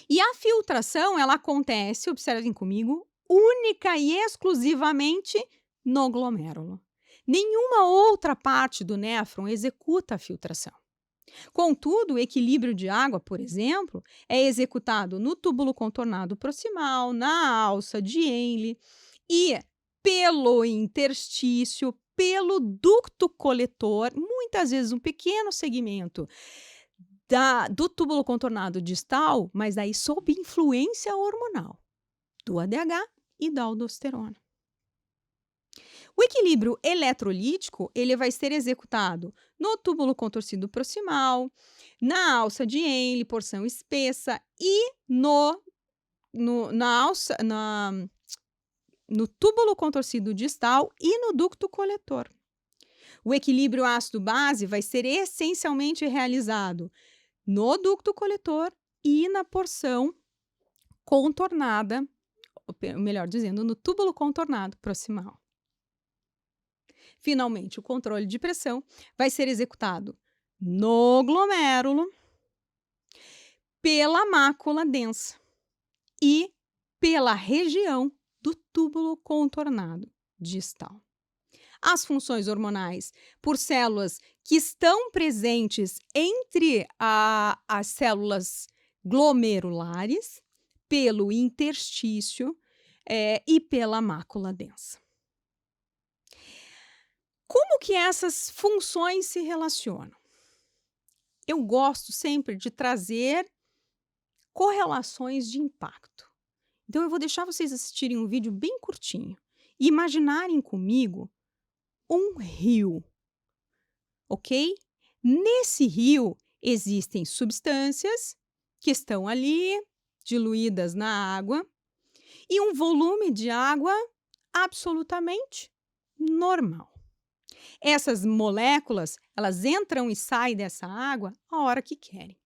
E a filtração, ela acontece, observem comigo, única e exclusivamente no glomérulo. Nenhuma outra parte do néfron executa a filtração. Contudo, o equilíbrio de água, por exemplo, é executado no túbulo contornado proximal, na alça de Henle e pelo interstício, pelo ducto coletor, muitas vezes um pequeno segmento do túbulo contornado distal, mas aí sob influência hormonal, do ADH e da aldosterona. O equilíbrio eletrolítico, ele vai ser executado no túbulo contorcido proximal, na alça de Henle, porção espessa, e no túbulo contorcido distal e no ducto coletor. O equilíbrio ácido-base vai ser essencialmente realizado no ducto coletor e na porção contornada, melhor dizendo, no túbulo contornado proximal. Finalmente, o controle de pressão vai ser executado no glomérulo, pela mácula densa e pela região do túbulo contornado distal. As funções hormonais por células que estão presentes entre as células glomerulares, pelo interstício e pela mácula densa. Como que essas funções se relacionam? Eu gosto sempre de trazer correlações de impacto. Então, eu vou deixar vocês assistirem um vídeo bem curtinho e imaginarem comigo um rio, ok? Nesse rio existem substâncias que estão ali, diluídas na água, e um volume de água absolutamente normal. Essas moléculas, elas entram e saem dessa água a hora que querem.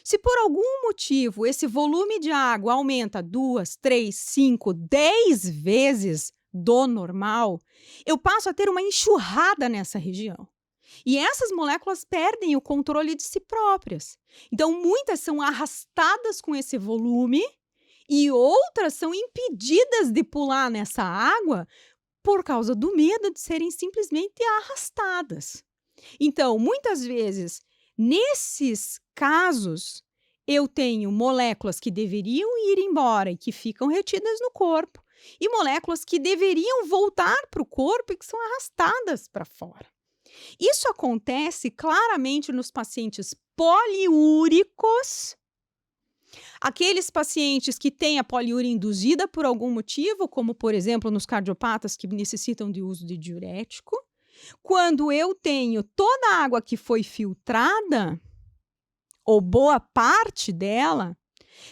Se por algum motivo esse volume de água aumenta 2, 3, 5, 10 vezes do normal, eu passo a ter uma enxurrada nessa região. E essas moléculas perdem o controle de si próprias. Então, muitas são arrastadas com esse volume e outras são impedidas de pular nessa água por causa do medo de serem simplesmente arrastadas. Então, muitas vezes, nesses casos, eu tenho moléculas que deveriam ir embora e que ficam retidas no corpo, e moléculas que deveriam voltar para o corpo e que são arrastadas para fora. Isso acontece claramente nos pacientes poliúricos, aqueles pacientes que têm a poliúria induzida por algum motivo, como, por exemplo, nos cardiopatas que necessitam de uso de diurético. Quando eu tenho toda a água que foi filtrada, ou boa parte dela,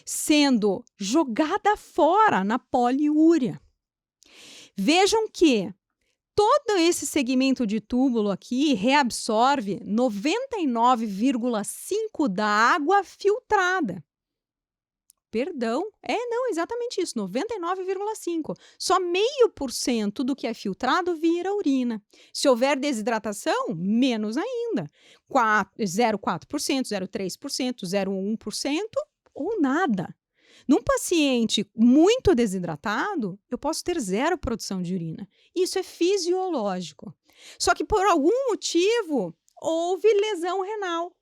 sendo jogada fora na poliúria. Vejam que todo esse segmento de túbulo aqui reabsorve 99,5% da água filtrada. Perdão, não, exatamente isso, 99,5%. Só 0,5% do que é filtrado vira urina. Se houver desidratação, menos ainda. 0,4%, 0,3%, 0,1% ou nada. Num paciente muito desidratado, eu posso ter zero produção de urina. Isso é fisiológico. Só que por algum motivo houve lesão renal.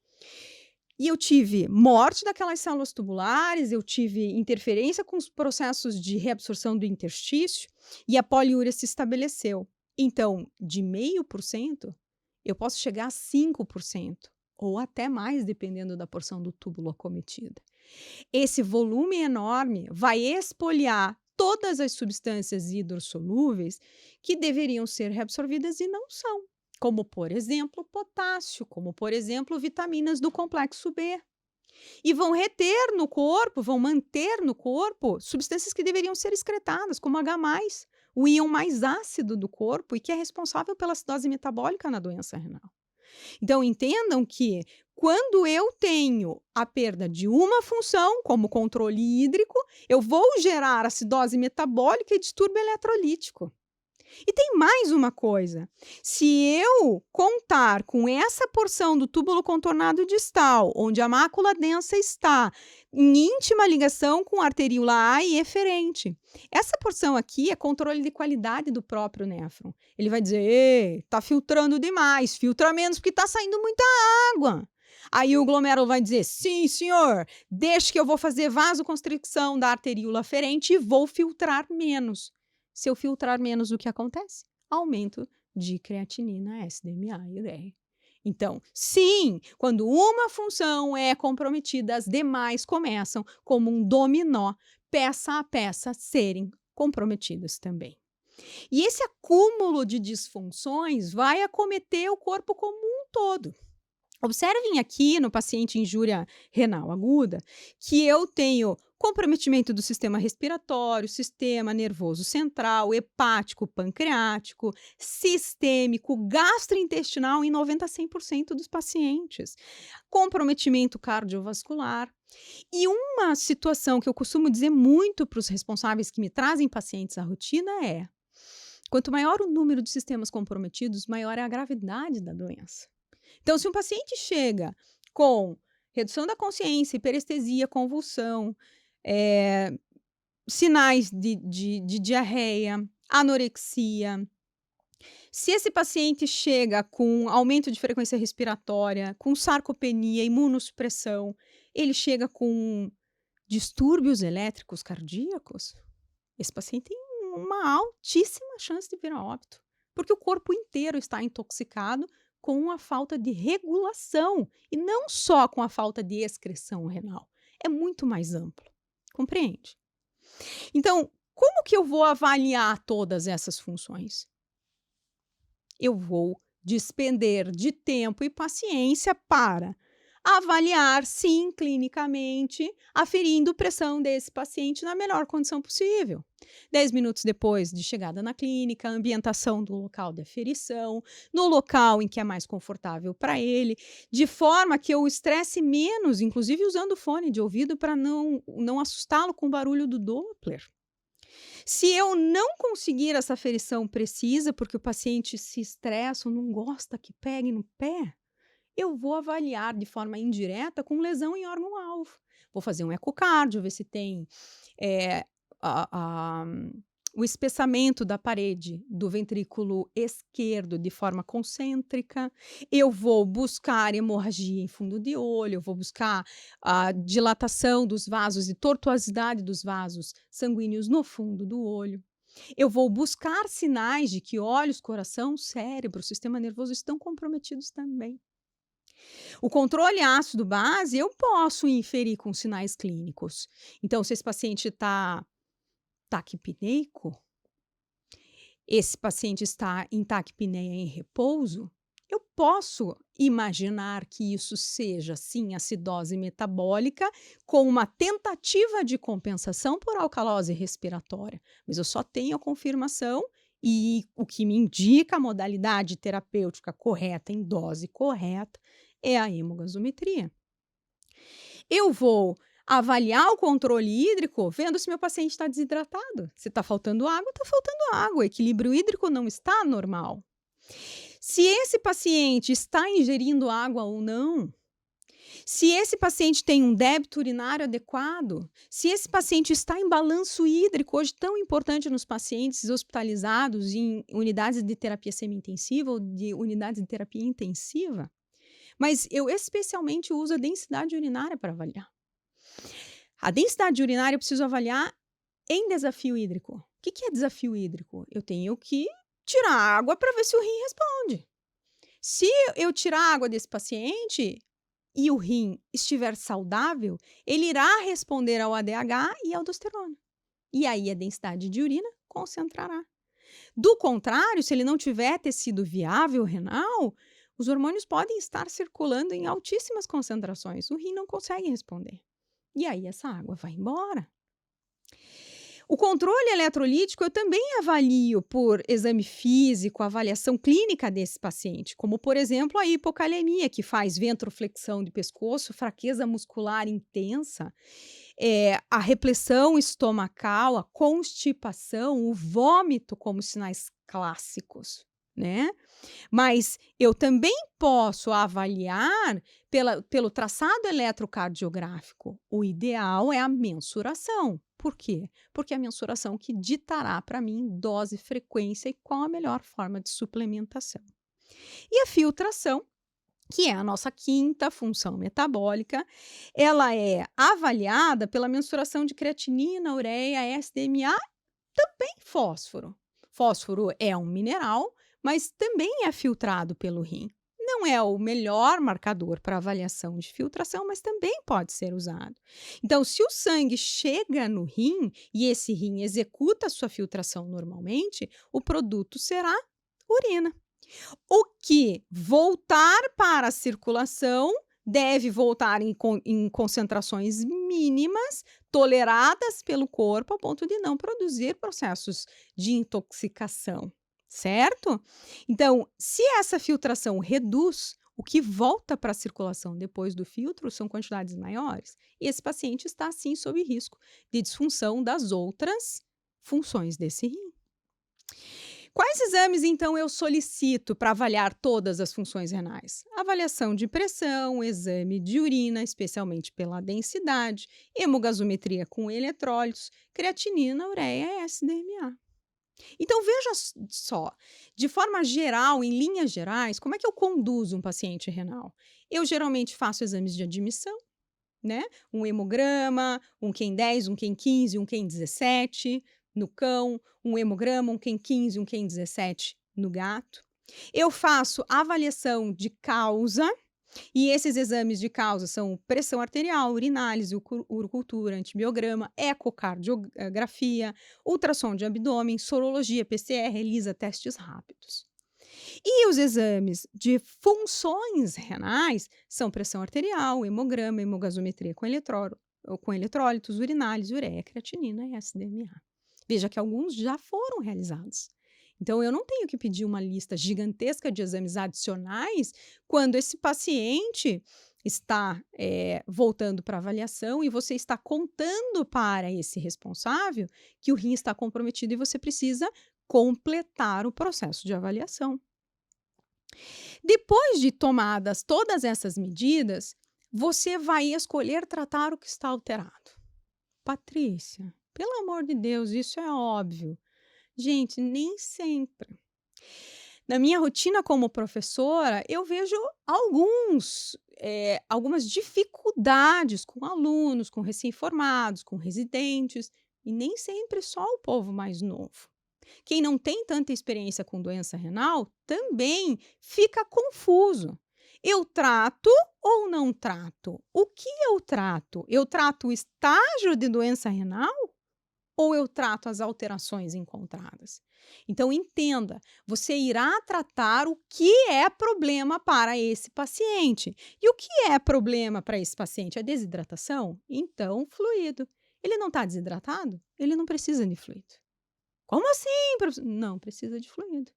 E eu tive morte daquelas células tubulares, eu tive interferência com os processos de reabsorção do interstício e a poliúria se estabeleceu. Então, de 0,5%, eu posso chegar a 5%, ou até mais, dependendo da porção do túbulo acometida. Esse volume enorme vai expoliar todas as substâncias hidrossolúveis que deveriam ser reabsorvidas e não são. Como, por exemplo, potássio, como, por exemplo, vitaminas do complexo B. E vão reter no corpo, vão manter no corpo substâncias que deveriam ser excretadas, como H+, o íon mais ácido do corpo e que é responsável pela acidose metabólica na doença renal. Então, entendam que quando eu tenho a perda de uma função, como controle hídrico, eu vou gerar acidose metabólica e distúrbio eletrolítico. E tem mais uma coisa, se eu contar com essa porção do túbulo contornado distal, onde a mácula densa está em íntima ligação com a arteríola A e eferente, essa porção aqui é controle de qualidade do próprio néfron. Ele vai dizer, tá filtrando demais, filtra menos porque tá saindo muita água. Aí o glomérulo vai dizer, sim senhor, deixa que eu vou fazer vasoconstricção da arteríola aferente e vou filtrar menos. Se eu filtrar menos, o que acontece? Aumento de creatinina, SDMA e UR. Então, sim, quando uma função é comprometida, as demais começam, como um dominó, peça a peça, serem comprometidas também. E esse acúmulo de disfunções vai acometer o corpo como um todo. Observem aqui no paciente injúria renal aguda que eu tenho comprometimento do sistema respiratório, sistema nervoso central, hepático, pancreático, sistêmico, gastrointestinal em 90% a 100% dos pacientes. Comprometimento cardiovascular. E uma situação que eu costumo dizer muito para os responsáveis que me trazem pacientes à rotina é: quanto maior o número de sistemas comprometidos, maior é a gravidade da doença. Então, se um paciente chega com redução da consciência, hiperestesia, convulsão, sinais de diarreia, anorexia, se esse paciente chega com aumento de frequência respiratória, com sarcopenia, imunossupressão, ele chega com distúrbios elétricos cardíacos, esse paciente tem uma altíssima chance de vir a óbito, porque o corpo inteiro está intoxicado com a falta de regulação e não só com a falta de excreção renal. É muito mais amplo. Compreende? Então, como que eu vou avaliar todas essas funções? Eu vou despender de tempo e paciência para avaliar, sim, clinicamente, aferindo pressão desse paciente na melhor condição possível. 10 minutos depois de chegada na clínica, ambientação do local de aferição, no local em que é mais confortável para ele, de forma que eu o estresse menos, inclusive usando fone de ouvido para não assustá-lo com o barulho do Doppler. Se eu não conseguir essa aferição precisa, porque o paciente se estressa ou não gosta que pegue no pé, eu vou avaliar de forma indireta com lesão em órgão-alvo. Vou fazer um ecocardio, ver se tem o espessamento da parede do ventrículo esquerdo de forma concêntrica. Eu vou buscar hemorragia em fundo de olho, eu vou buscar a dilatação dos vasos e tortuosidade dos vasos sanguíneos no fundo do olho. Eu vou buscar sinais de que olhos, coração, cérebro, sistema nervoso estão comprometidos também. O controle ácido-base eu posso inferir com sinais clínicos. Então, se esse paciente está taquipneico, esse paciente está em taquipneia em repouso, eu posso imaginar que isso seja, sim, acidose metabólica com uma tentativa de compensação por alcalose respiratória. Mas eu só tenho a confirmação e o que me indica a modalidade terapêutica correta em dose correta é a hemogasometria. Eu vou avaliar o controle hídrico vendo se meu paciente está desidratado. Se está faltando água, está faltando água. O equilíbrio hídrico não está normal. Se esse paciente está ingerindo água ou não, se esse paciente tem um débito urinário adequado, se esse paciente está em balanço hídrico, hoje tão importante nos pacientes hospitalizados em unidades de terapia semi-intensiva ou de unidades de terapia intensiva, mas eu especialmente uso a densidade urinária para avaliar. A densidade urinária eu preciso avaliar em desafio hídrico. O que é desafio hídrico? Eu tenho que tirar água para ver se o rim responde. Se eu tirar a água desse paciente e o rim estiver saudável, ele irá responder ao ADH e à aldosterona. E aí a densidade de urina concentrará. Do contrário, se ele não tiver tecido viável renal, os hormônios podem estar circulando em altíssimas concentrações. O rim não consegue responder. E aí essa água vai embora. O controle eletrolítico eu também avalio por exame físico, avaliação clínica desse paciente, como, por exemplo, a hipocalemia, que faz ventroflexão de pescoço, fraqueza muscular intensa, a repressão estomacal, a constipação, o vômito como sinais clássicos, né? Mas eu também posso avaliar pelo traçado eletrocardiográfico. O ideal é a mensuração. Por quê? Porque é a mensuração que ditará para mim dose, frequência e qual a melhor forma de suplementação. E a filtração, que é a nossa quinta função metabólica, ela é avaliada pela mensuração de creatinina, ureia, SDMA, também fósforo. Fósforo é um mineral, mas também é filtrado pelo rim. Não é o melhor marcador para avaliação de filtração, mas também pode ser usado. Então, se o sangue chega no rim e esse rim executa a sua filtração normalmente, o produto será urina. O que voltar para a circulação deve voltar em concentrações mínimas, toleradas pelo corpo, a ponto de não produzir processos de intoxicação. Certo? Então, se essa filtração reduz, o que volta para a circulação depois do filtro são quantidades maiores. E esse paciente está, assim, sob risco de disfunção das outras funções desse rim. Quais exames, então, eu solicito para avaliar todas as funções renais? Avaliação de pressão, exame de urina, especialmente pela densidade, hemogasometria com eletrólitos, creatinina, ureia e SDMA. Então, veja só, de forma geral, em linhas gerais, como é que eu conduzo um paciente renal? Eu geralmente faço exames de admissão, né? Um hemograma, um QEM 10, um QEM 15, um QEM 17 no cão, um hemograma, um QEM 15, um QEM 17 no gato. Eu faço avaliação de causa. E esses exames de causa são pressão arterial, urinálise, urocultura, antibiograma, ecocardiografia, ultrassom de abdômen, sorologia, PCR, ELISA, testes rápidos. E os exames de funções renais são pressão arterial, hemograma, hemogasometria com eletrólitos, urinálise, ureia, creatinina e SDMA. Veja que alguns já foram realizados. Então, eu não tenho que pedir uma lista gigantesca de exames adicionais quando esse paciente está voltando para avaliação e você está contando para esse responsável que o rim está comprometido e você precisa completar o processo de avaliação. Depois de tomadas todas essas medidas, você vai escolher tratar o que está alterado. Patrícia, pelo amor de Deus, isso é óbvio. Gente, nem sempre. Na minha rotina como professora, eu vejo algumas dificuldades com alunos, com recém-formados, com residentes, e nem sempre só o povo mais novo. Quem não tem tanta experiência com doença renal também fica confuso. Eu trato ou não trato? O que eu trato? Eu trato o estágio de doença renal? Ou eu trato as alterações encontradas? Então, entenda, você irá tratar o que é problema para esse paciente. E o que é problema para esse paciente? É desidratação? Então, fluido. Ele não está desidratado? Ele não precisa de fluido. Como assim, professor? Não, precisa de fluido.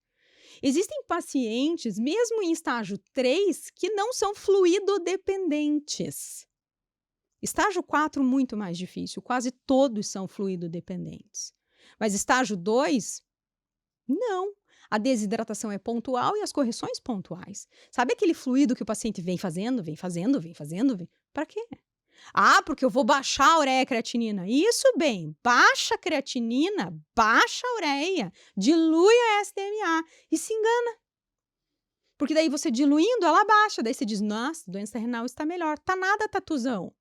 Existem pacientes, mesmo em estágio 3, que não são fluidodependentes. Estágio 4, muito mais difícil, quase todos são fluido dependentes. Mas estágio 2, não. A desidratação é pontual e as correções pontuais. Sabe aquele fluido que o paciente vem fazendo? Para quê? Ah, porque eu vou baixar a ureia e a creatinina. Isso bem, baixa a creatinina, baixa a ureia, dilui a SDMA e se engana. Porque daí você diluindo, ela baixa. Daí você diz, nossa, doença renal está melhor. Tá nada, tatuzão.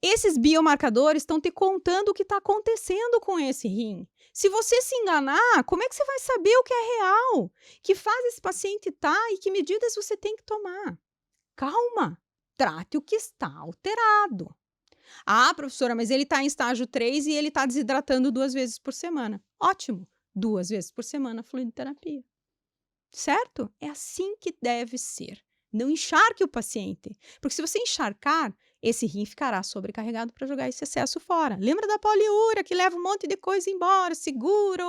Esses biomarcadores estão te contando o que está acontecendo com esse rim. Se você se enganar, como é que você vai saber o que é real? Que fase esse paciente está e que medidas você tem que tomar? Calma, trate o que está alterado. Ah, professora, mas ele está em estágio 3 e ele está desidratando 2 vezes por semana. Ótimo, 2 vezes por semana fluidoterapia. Certo? É assim que deve ser. Não encharque o paciente, porque se você encharcar, esse rim ficará sobrecarregado para jogar esse excesso fora. Lembra da poliúria que leva um monte de coisa embora, segura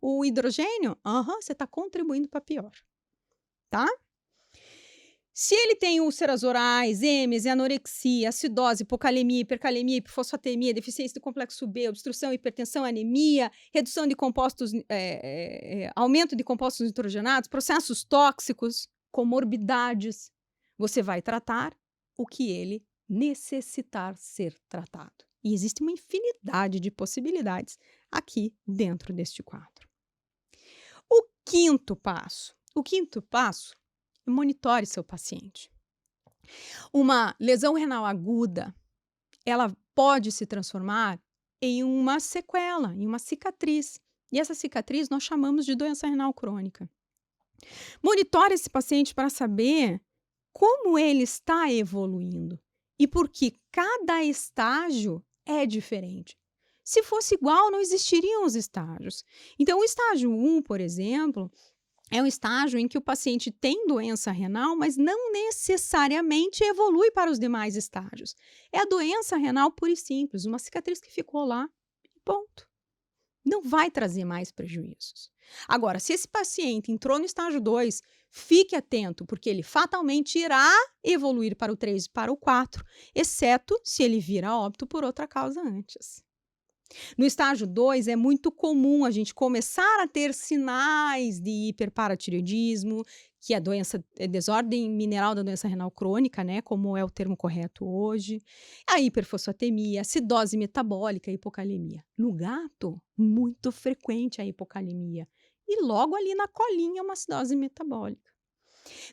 o hidrogênio? Você está contribuindo para pior, tá? Se ele tem úlceras orais, êmese, anorexia, acidose, hipocalemia, hipercalemia, hipofosfatemia, deficiência do complexo B, obstrução, hipertensão, anemia, redução de compostos, aumento de compostos nitrogenados, processos tóxicos, comorbidades, você vai tratar o que ele necessitar ser tratado. E existe uma infinidade de possibilidades aqui dentro deste quadro. O quinto passo monitore seu paciente. Uma lesão renal aguda, ela pode se transformar em uma sequela, em uma cicatriz. E essa cicatriz nós chamamos de doença renal crônica. Monitore esse paciente para saber como ele está evoluindo e porque cada estágio é diferente. Se fosse igual, não existiriam os estágios. Então, o estágio 1, por exemplo, é um estágio em que o paciente tem doença renal, mas não necessariamente evolui para os demais estágios. É a doença renal pura e simples, uma cicatriz que ficou lá e ponto. Não vai trazer mais prejuízos. Agora, se esse paciente entrou no estágio 2, fique atento, porque ele fatalmente irá evoluir para o 3 e para o 4, exceto se ele vir a óbito por outra causa antes. No estágio 2, é muito comum a gente começar a ter sinais de hiperparatireoidismo, que é a desordem mineral da doença renal crônica, né, como é o termo correto hoje, a hiperfosfatemia, acidose metabólica, a hipocalemia. No gato, muito frequente a hipocalemia. E logo ali na colinha, uma acidose metabólica.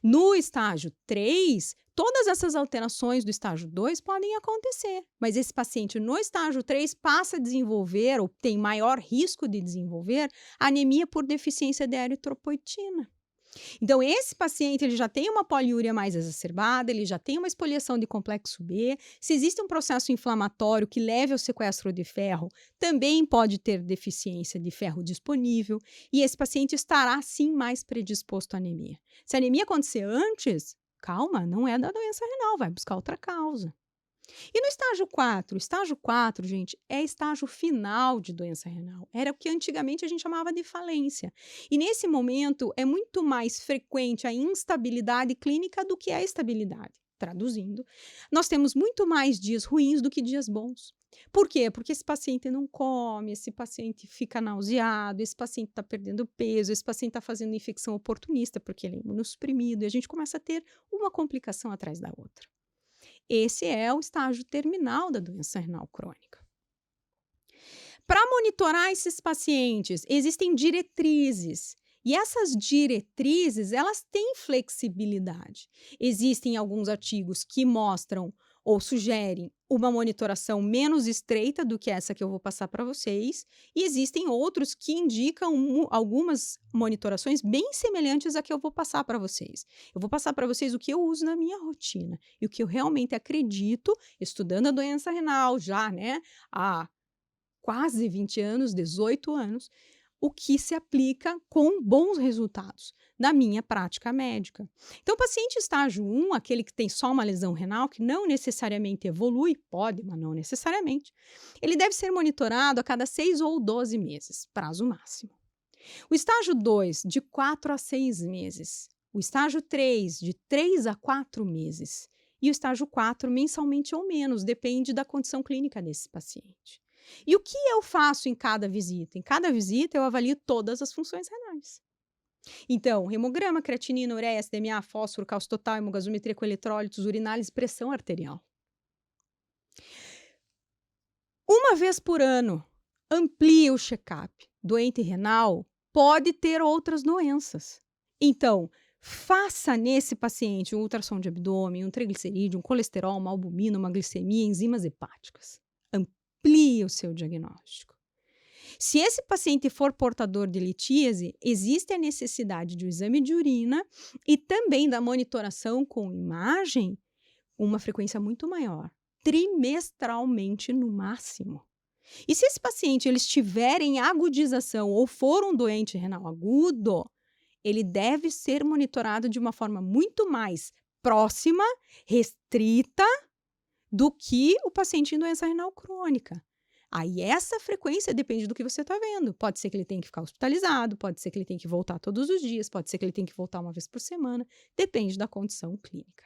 No estágio 3, todas essas alterações do estágio 2 podem acontecer, mas esse paciente no estágio 3 passa a desenvolver, ou tem maior risco de desenvolver, anemia por deficiência de eritropoetina. Então, esse paciente ele já tem uma poliúria mais exacerbada, ele já tem uma espoliação de complexo B. Se existe um processo inflamatório que leve ao sequestro de ferro, também pode ter deficiência de ferro disponível. E esse paciente estará, sim, mais predisposto à anemia. Se a anemia acontecer antes, calma, não é da doença renal, vai buscar outra causa. E no estágio 4? O estágio 4, gente, é estágio final de doença renal. Era o que antigamente a gente chamava de falência. E nesse momento é muito mais frequente a instabilidade clínica do que a estabilidade. Traduzindo, nós temos muito mais dias ruins do que dias bons. Por quê? Porque esse paciente não come, esse paciente fica nauseado, esse paciente está perdendo peso, esse paciente está fazendo infecção oportunista porque ele é imunossuprimido e a gente começa a ter uma complicação atrás da outra. Esse é o estágio terminal da doença renal crônica. Para monitorar esses pacientes, existem diretrizes. E essas diretrizes, elas têm flexibilidade. Existem alguns artigos que mostram ou sugerem uma monitoração menos estreita do que essa que eu vou passar para vocês, e existem outros que indicam algumas monitorações bem semelhantes à que eu vou passar para vocês. Eu vou passar para vocês o que eu uso na minha rotina e o que eu realmente acredito, estudando a doença renal já, né, há quase 20 anos, 18 anos, o que se aplica com bons resultados na minha prática médica. Então, o paciente estágio 1, aquele que tem só uma lesão renal, que não necessariamente evolui, pode, mas não necessariamente, ele deve ser monitorado a cada 6 ou 12 meses, prazo máximo. O estágio 2, de 4 a 6 meses. O estágio 3, de 3 a 4 meses. E o estágio 4, mensalmente ou menos, depende da condição clínica desse paciente. E o que eu faço em cada visita? Em cada visita, eu avalio todas as funções renais. Então, hemograma, creatinina, ureia, SDMA, fósforo, cálcio total, hemogasometria com eletrólitos urinários, pressão arterial. Uma vez por ano, amplie o check-up. Doente renal pode ter outras doenças. Então, faça nesse paciente um ultrassom de abdômen, um triglicerídeo, um colesterol, uma albumina, uma glicemia, enzimas hepáticas. Amplie o seu diagnóstico. Se esse paciente for portador de litíase, existe a necessidade de um exame de urina e também da monitoração com imagem, uma frequência muito maior, trimestralmente no máximo. E se esse paciente ele estiver em agudização ou for um doente renal agudo, ele deve ser monitorado de uma forma muito mais próxima, restrita, do que o paciente em doença renal crônica. Aí essa frequência depende do que você está vendo. Pode ser que ele tenha que ficar hospitalizado, pode ser que ele tenha que voltar todos os dias, pode ser que ele tenha que voltar uma vez por semana, depende da condição clínica.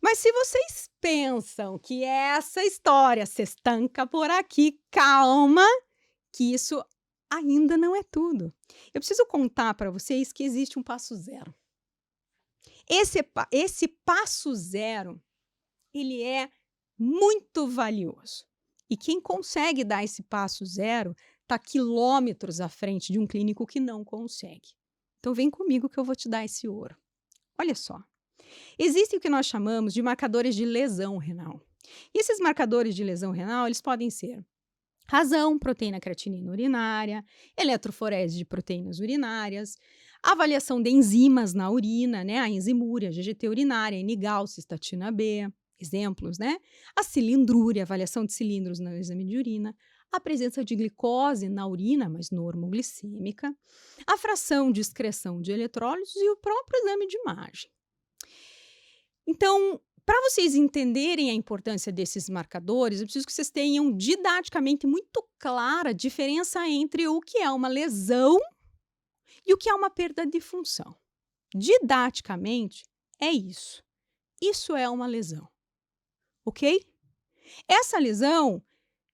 Mas se vocês pensam que essa história se estanca por aqui, calma, que isso ainda não é tudo. Eu preciso contar para vocês que existe um passo zero. Esse passo zero, ele é muito valioso. E quem consegue dar esse passo zero está quilômetros à frente de um clínico que não consegue. Então vem comigo que eu vou te dar esse ouro. Olha só. Existem o que nós chamamos de marcadores de lesão renal. E esses marcadores de lesão renal, eles podem ser razão, proteína creatinina urinária, eletroforese de proteínas urinárias, avaliação de enzimas na urina, né? A enzimúria, GGT urinária, N-gal, cistatina B, exemplos, né? A cilindrúria, avaliação de cilindros no exame de urina, a presença de glicose na urina, mas normoglicêmica, a fração de excreção de eletrólitos e o próprio exame de imagem. Então, para vocês entenderem a importância desses marcadores, eu preciso que vocês tenham didaticamente muito clara a diferença entre o que é uma lesão e o que é uma perda de função. Didaticamente, é isso. Isso é uma lesão. Ok? Essa lesão,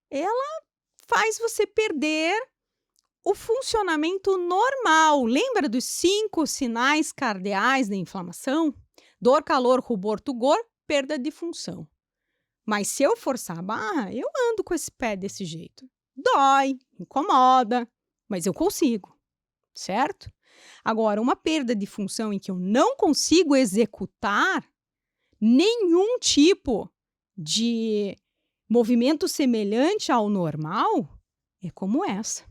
ela faz você perder o funcionamento normal. Lembra dos 5 sinais cardeais da inflamação? Dor, calor, rubor, tugor, perda de função. Mas se eu forçar a barra, eu ando com esse pé desse jeito. Dói, incomoda, mas eu consigo, certo? Agora, uma perda de função em que eu não consigo executar nenhum tipo de movimento semelhante ao normal, é como essa.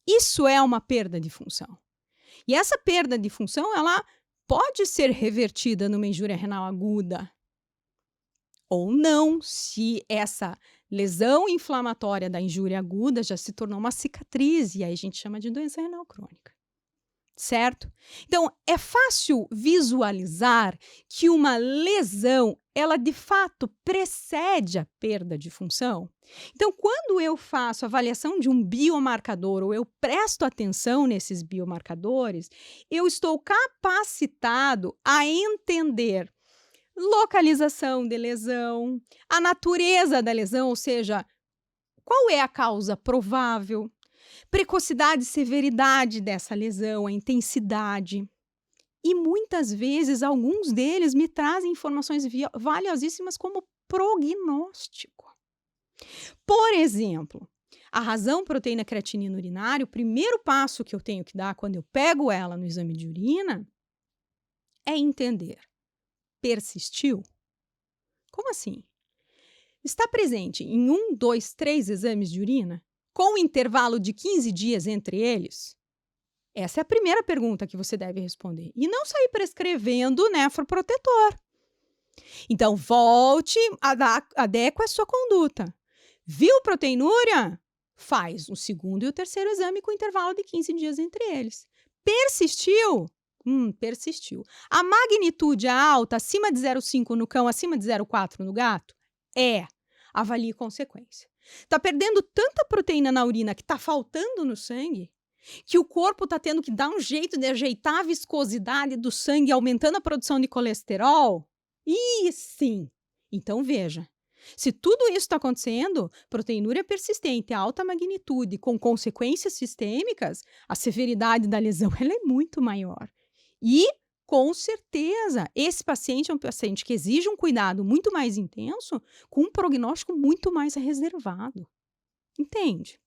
Isso é uma perda de função. E essa perda de função, ela pode ser revertida numa injúria renal aguda ou não, se essa lesão inflamatória da injúria aguda já se tornou uma cicatriz, e aí a gente chama de doença renal crônica. Certo? Então, é fácil visualizar que uma lesão, ela de fato precede a perda de função. Então, quando eu faço avaliação de um biomarcador ou eu presto atenção nesses biomarcadores, eu estou capacitado a entender localização de lesão, a natureza da lesão, ou seja, qual é a causa provável, precocidade e severidade dessa lesão, a intensidade. E muitas vezes, alguns deles me trazem informações valiosíssimas como prognóstico. Por exemplo, a razão proteína creatinina urinária, o primeiro passo que eu tenho que dar quando eu pego ela no exame de urina é entender. Persistiu? Como assim? Está presente em 1, 2, 3 exames de urina? Com um intervalo de 15 dias entre eles? Essa é a primeira pergunta que você deve responder. E não sair prescrevendo nefroprotetor. Então, volte, adeque a sua conduta. Viu proteinúria? Faz o segundo e o terceiro exame com intervalo de 15 dias entre eles. Persistiu? Persistiu. A magnitude alta, acima de 0,5 no cão, acima de 0,4 no gato? Avalie consequência. Está perdendo tanta proteína na urina que está faltando no sangue, que o corpo está tendo que dar um jeito de ajeitar a viscosidade do sangue, aumentando a produção de colesterol? E sim. Então, veja. Se tudo isso está acontecendo, proteinúria persistente, alta magnitude, com consequências sistêmicas, a severidade da lesão ela é muito maior. E, com certeza, esse paciente é um paciente que exige um cuidado muito mais intenso, com um prognóstico muito mais reservado. Entende?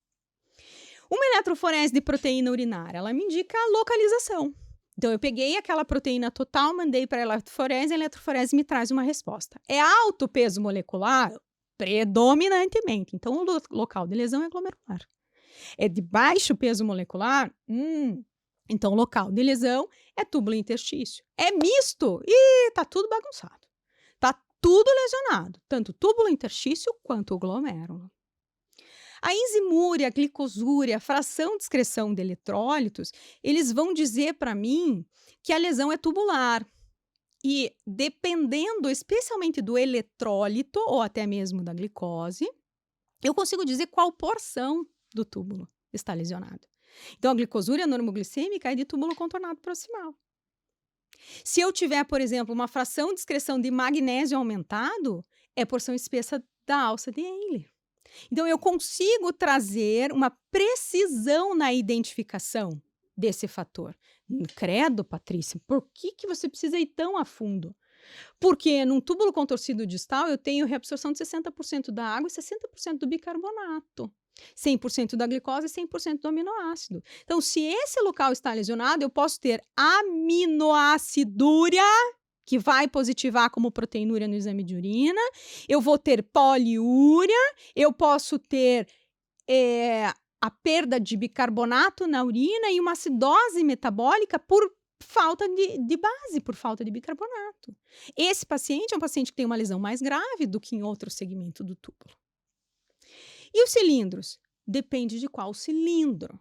Uma eletroforese de proteína urinária, ela me indica a localização. Então, eu peguei aquela proteína total, mandei para a eletroforese me traz uma resposta. É alto peso molecular? Predominantemente. Então, o local de lesão é glomerular. É de baixo peso molecular? Então, o local de lesão é túbulo interstício. É misto? Ih, tá tudo bagunçado. Tá tudo lesionado, tanto o túbulo interstício quanto o glomérulo. A enzimúria, a glicosúria, a fração de excreção de eletrólitos, eles vão dizer para mim que a lesão é tubular. E dependendo especialmente do eletrólito ou até mesmo da glicose, eu consigo dizer qual porção do túbulo está lesionado. Então, a glicosúria normoglicêmica é de túbulo contornado proximal. Se eu tiver, por exemplo, uma fração de excreção de magnésio aumentado, é porção espessa da alça de Henle. Então, eu consigo trazer uma precisão na identificação desse fator. Credo, Patrícia, por que você precisa ir tão a fundo? Porque num túbulo contorcido distal eu tenho reabsorção de 60% da água e 60% do bicarbonato. 100% da glicose e 100% do aminoácido. Então, se esse local está lesionado, eu posso ter aminoacidúria, que vai positivar como proteinúria no exame de urina, eu vou ter poliúria, eu posso ter a perda de bicarbonato na urina e uma acidose metabólica por falta de base, por falta de bicarbonato. Esse paciente é um paciente que tem uma lesão mais grave do que em outro segmento do túbulo. E os cilindros? Depende de qual cilindro.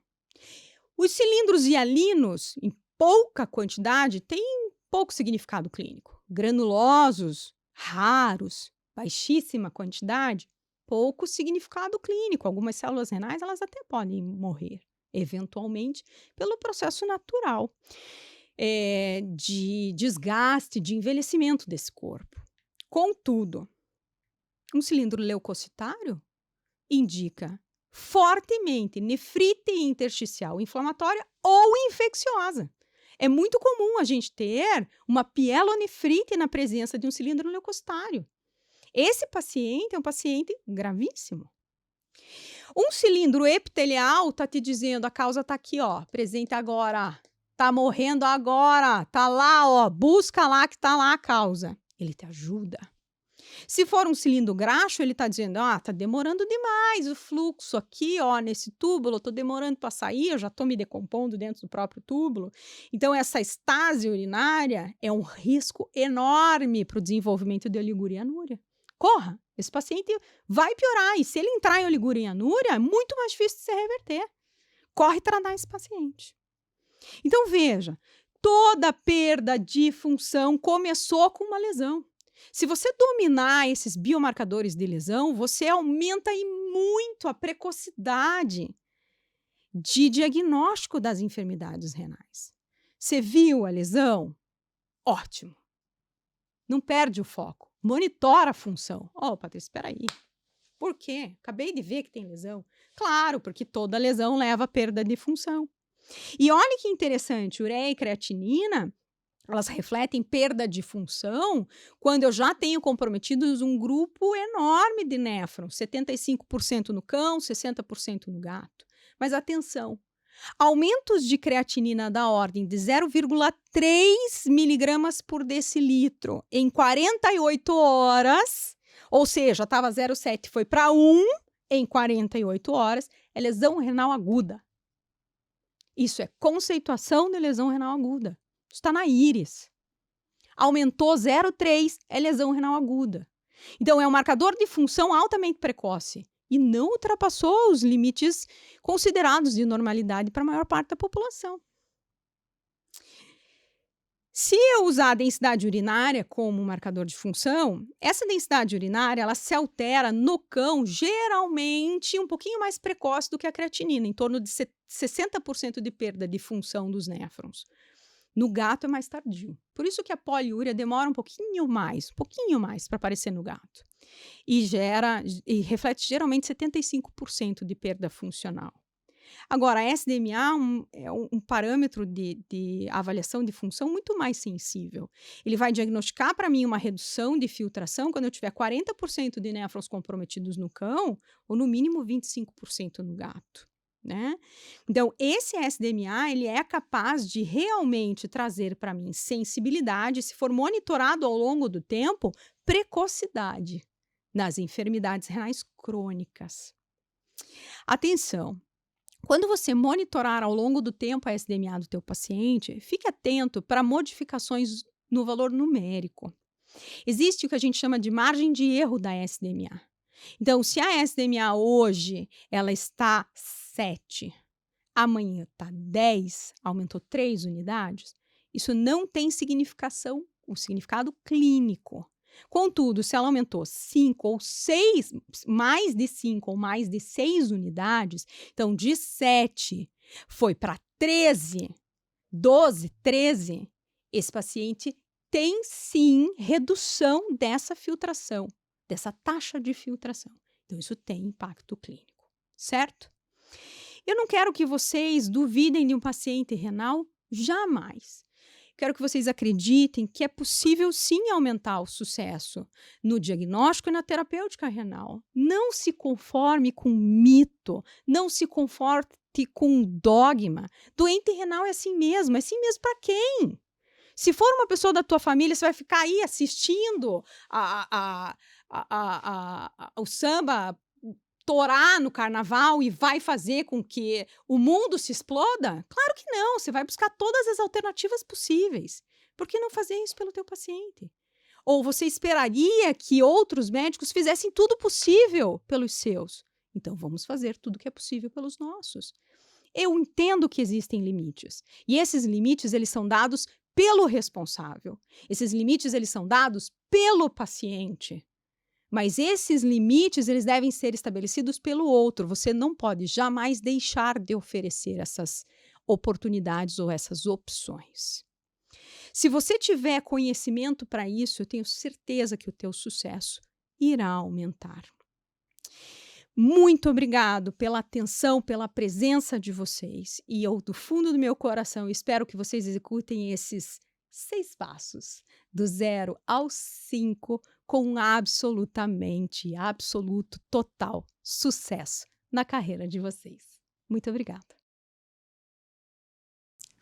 Os cilindros hialinos, em pouca quantidade, têm pouco significado clínico. Granulosos, raros, baixíssima quantidade, pouco significado clínico. Algumas células renais, elas até podem morrer, eventualmente, pelo processo natural de desgaste, de envelhecimento desse corpo. Contudo, um cilindro leucocitário indica fortemente nefrite intersticial inflamatória ou infecciosa. É muito comum a gente ter uma pielonefrite na presença de um cilindro leucocitário. Esse paciente é um paciente gravíssimo. Um cilindro epitelial está te dizendo, a causa está aqui, ó, presente agora, está morrendo agora, está lá, ó, busca lá que está lá a causa. Ele te ajuda. Se for um cilindro graxo, ele está dizendo, está demorando demais o fluxo aqui, ó, nesse túbulo, estou demorando para sair, eu já estou me decompondo dentro do próprio túbulo. Então, essa estase urinária é um risco enorme para o desenvolvimento de oligurianúria. Corra, esse paciente vai piorar, e se ele entrar em oligurianúria, é muito mais difícil de se reverter. Corre tratar esse paciente. Então, veja, toda perda de função começou com uma lesão. Se você dominar esses biomarcadores de lesão, você aumenta muito a precocidade de diagnóstico das enfermidades renais. Você viu a lesão? Ótimo. Não perde o foco. Monitora a função. Patrícia, espera aí. Por quê? Acabei de ver que tem lesão. Claro, porque toda lesão leva a perda de função. E olha que interessante, ureia e creatinina, elas refletem perda de função quando eu já tenho comprometidos um grupo enorme de néfrons, 75% no cão, 60% no gato. Mas atenção, aumentos de creatinina da ordem de 0,3 miligramas por decilitro em 48 horas, ou seja, estava 0,7, foi para 1 em 48 horas, é lesão renal aguda. Isso é conceituação de lesão renal aguda. Está na íris. Aumentou 0,3, é lesão renal aguda. Então, é um marcador de função altamente precoce e não ultrapassou os limites considerados de normalidade para a maior parte da população. Se eu usar a densidade urinária como marcador de função, essa densidade urinária ela se altera no cão geralmente um pouquinho mais precoce do que a creatinina, em torno de 60% de perda de função dos néfrons. No gato é mais tardio. Por isso que a poliúria demora um pouquinho mais para aparecer no gato. E reflete geralmente 75% de perda funcional. Agora, a SDMA é um parâmetro de avaliação de função muito mais sensível. Ele vai diagnosticar para mim uma redução de filtração quando eu tiver 40% de néfrons comprometidos no cão, ou no mínimo 25% no gato. Né? Então, esse SDMA ele é capaz de realmente trazer para mim sensibilidade, se for monitorado ao longo do tempo, precocidade nas enfermidades renais crônicas. Atenção! Quando você monitorar ao longo do tempo a SDMA do teu paciente, fique atento para modificações no valor numérico. Existe o que a gente chama de margem de erro da SDMA. Então, se a SDMA hoje ela está 7, amanhã está 10, aumentou 3 unidades, isso não tem o significado clínico. Contudo, se ela aumentou 5 ou 6, mais de 5 ou mais de 6 unidades, então de 7 foi para 13, 12, 13, esse paciente tem sim redução dessa filtração, dessa taxa de filtração. Então, isso tem impacto clínico, certo? Eu não quero que vocês duvidem de um paciente renal, jamais. Quero que vocês acreditem que é possível sim aumentar o sucesso no diagnóstico e na terapêutica renal. Não se conforme com mito, não se conforme com dogma. Doente renal é assim mesmo para quem? Se for uma pessoa da tua família, você vai ficar aí assistindo o samba torar no carnaval e vai fazer com que o mundo se exploda? Claro que não, você vai buscar todas as alternativas possíveis. Por que não fazer isso pelo teu paciente? Ou você esperaria que outros médicos fizessem tudo possível pelos seus? Então vamos fazer tudo que é possível pelos nossos. Eu entendo que existem limites, e esses limites eles são dados pelo responsável. Esses limites eles são dados pelo paciente. Mas esses limites, eles devem ser estabelecidos pelo outro. Você não pode jamais deixar de oferecer essas oportunidades ou essas opções. Se você tiver conhecimento para isso, eu tenho certeza que o teu sucesso irá aumentar. Muito obrigado pela atenção, pela presença de vocês. E eu, do fundo do meu coração, espero que vocês executem esses 6 passos, do 0 ao 5, com absoluto, total sucesso na carreira de vocês. Muito obrigada.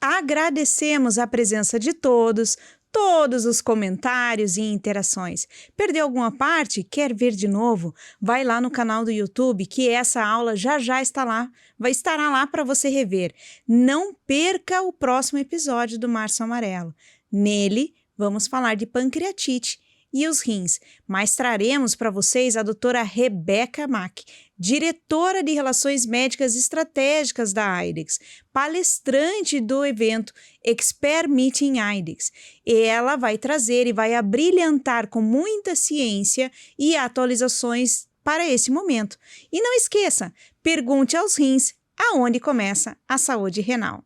Agradecemos a presença de todos os comentários e interações. Perdeu alguma parte? Quer ver de novo? Vai lá no canal do YouTube que essa aula já estará lá para você rever. Não perca o próximo episódio do Março Amarelo. Nele, vamos falar de pancreatite e os rins, mas traremos para vocês a doutora Rebeca Mack, diretora de Relações Médicas Estratégicas da IDEXX, palestrante do evento Expert Meeting IDEXX. E ela vai trazer e vai abrilhantar com muita ciência e atualizações para esse momento. E não esqueça, pergunte aos rins aonde começa a saúde renal.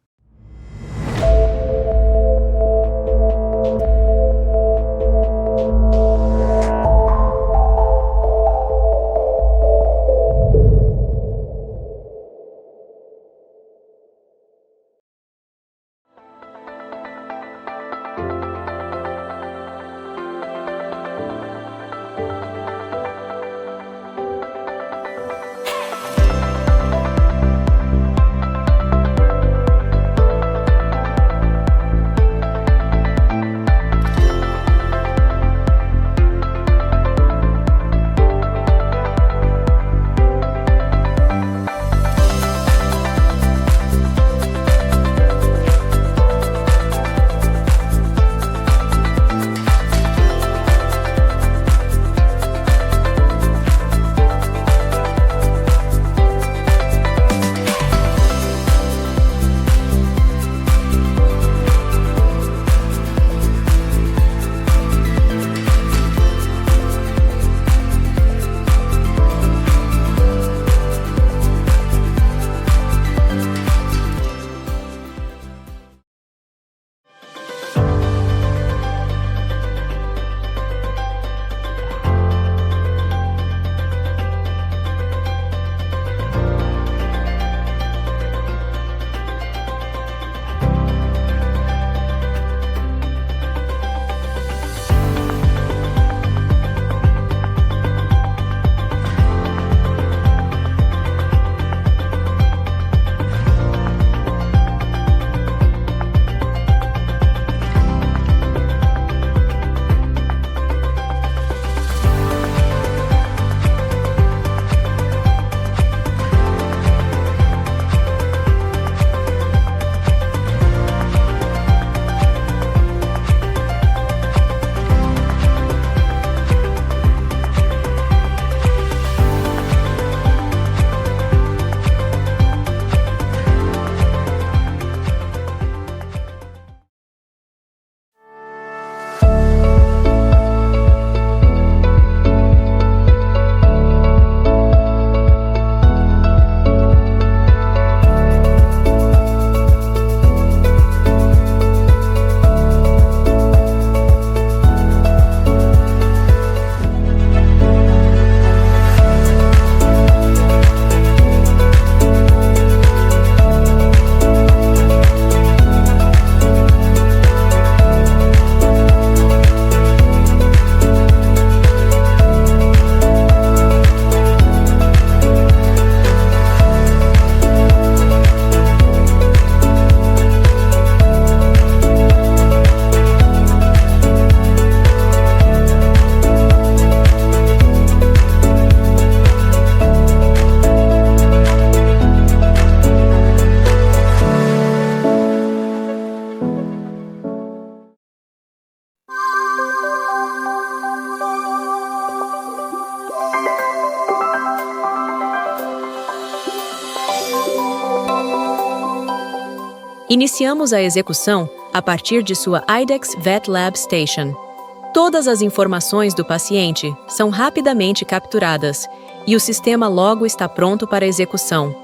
Iniciamos a execução a partir de sua IDEXX Vet Lab Station. Todas as informações do paciente são rapidamente capturadas e o sistema logo está pronto para execução.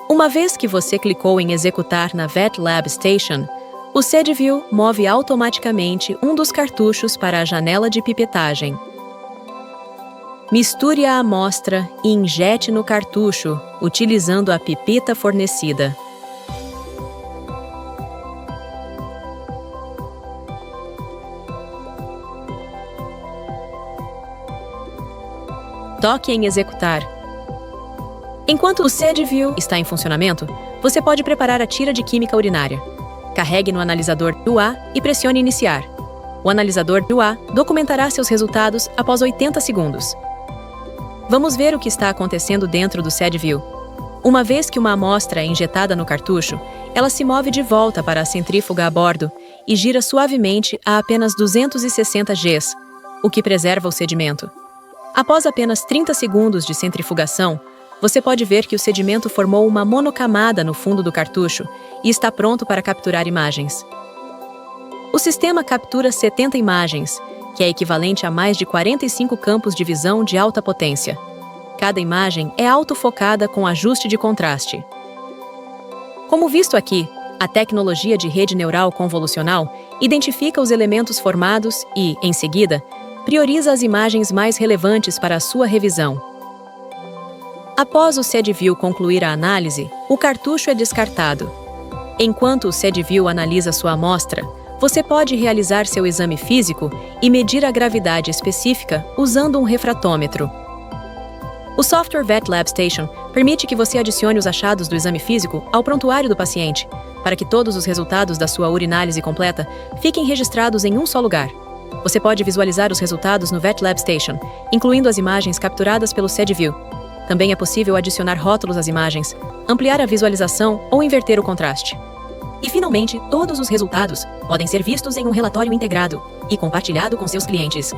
Uma vez que você clicou em executar na Vet Lab Station, o SediVue move automaticamente um dos cartuchos para a janela de pipetagem. Misture a amostra e injete no cartucho, utilizando a pipeta fornecida. Toque em executar. Enquanto o SediVue está em funcionamento, você pode preparar a tira de química urinária. Carregue no analisador UA e pressione iniciar. O analisador UA documentará seus resultados após 80 segundos. Vamos ver o que está acontecendo dentro do SediVue. Uma vez que uma amostra é injetada no cartucho, ela se move de volta para a centrífuga a bordo e gira suavemente a apenas 260 Gs, o que preserva o sedimento. Após apenas 30 segundos de centrifugação, você pode ver que o sedimento formou uma monocamada no fundo do cartucho e está pronto para capturar imagens. O sistema captura 70 imagens, que é equivalente a mais de 45 campos de visão de alta potência. Cada imagem é autofocada com ajuste de contraste. Como visto aqui, a tecnologia de rede neural convolucional identifica os elementos formados e, em seguida, prioriza as imagens mais relevantes para a sua revisão. Após o SediVue concluir a análise, o cartucho é descartado. Enquanto o SediVue analisa sua amostra, você pode realizar seu exame físico e medir a gravidade específica usando um refratômetro. O software Vet Lab Station permite que você adicione os achados do exame físico ao prontuário do paciente, para que todos os resultados da sua urinálise completa fiquem registrados em um só lugar. Você pode visualizar os resultados no Vet Lab Station, incluindo as imagens capturadas pelo SediVue. Também é possível adicionar rótulos às imagens, ampliar a visualização ou inverter o contraste. E, finalmente, todos os resultados podem ser vistos em um relatório integrado e compartilhado com seus clientes.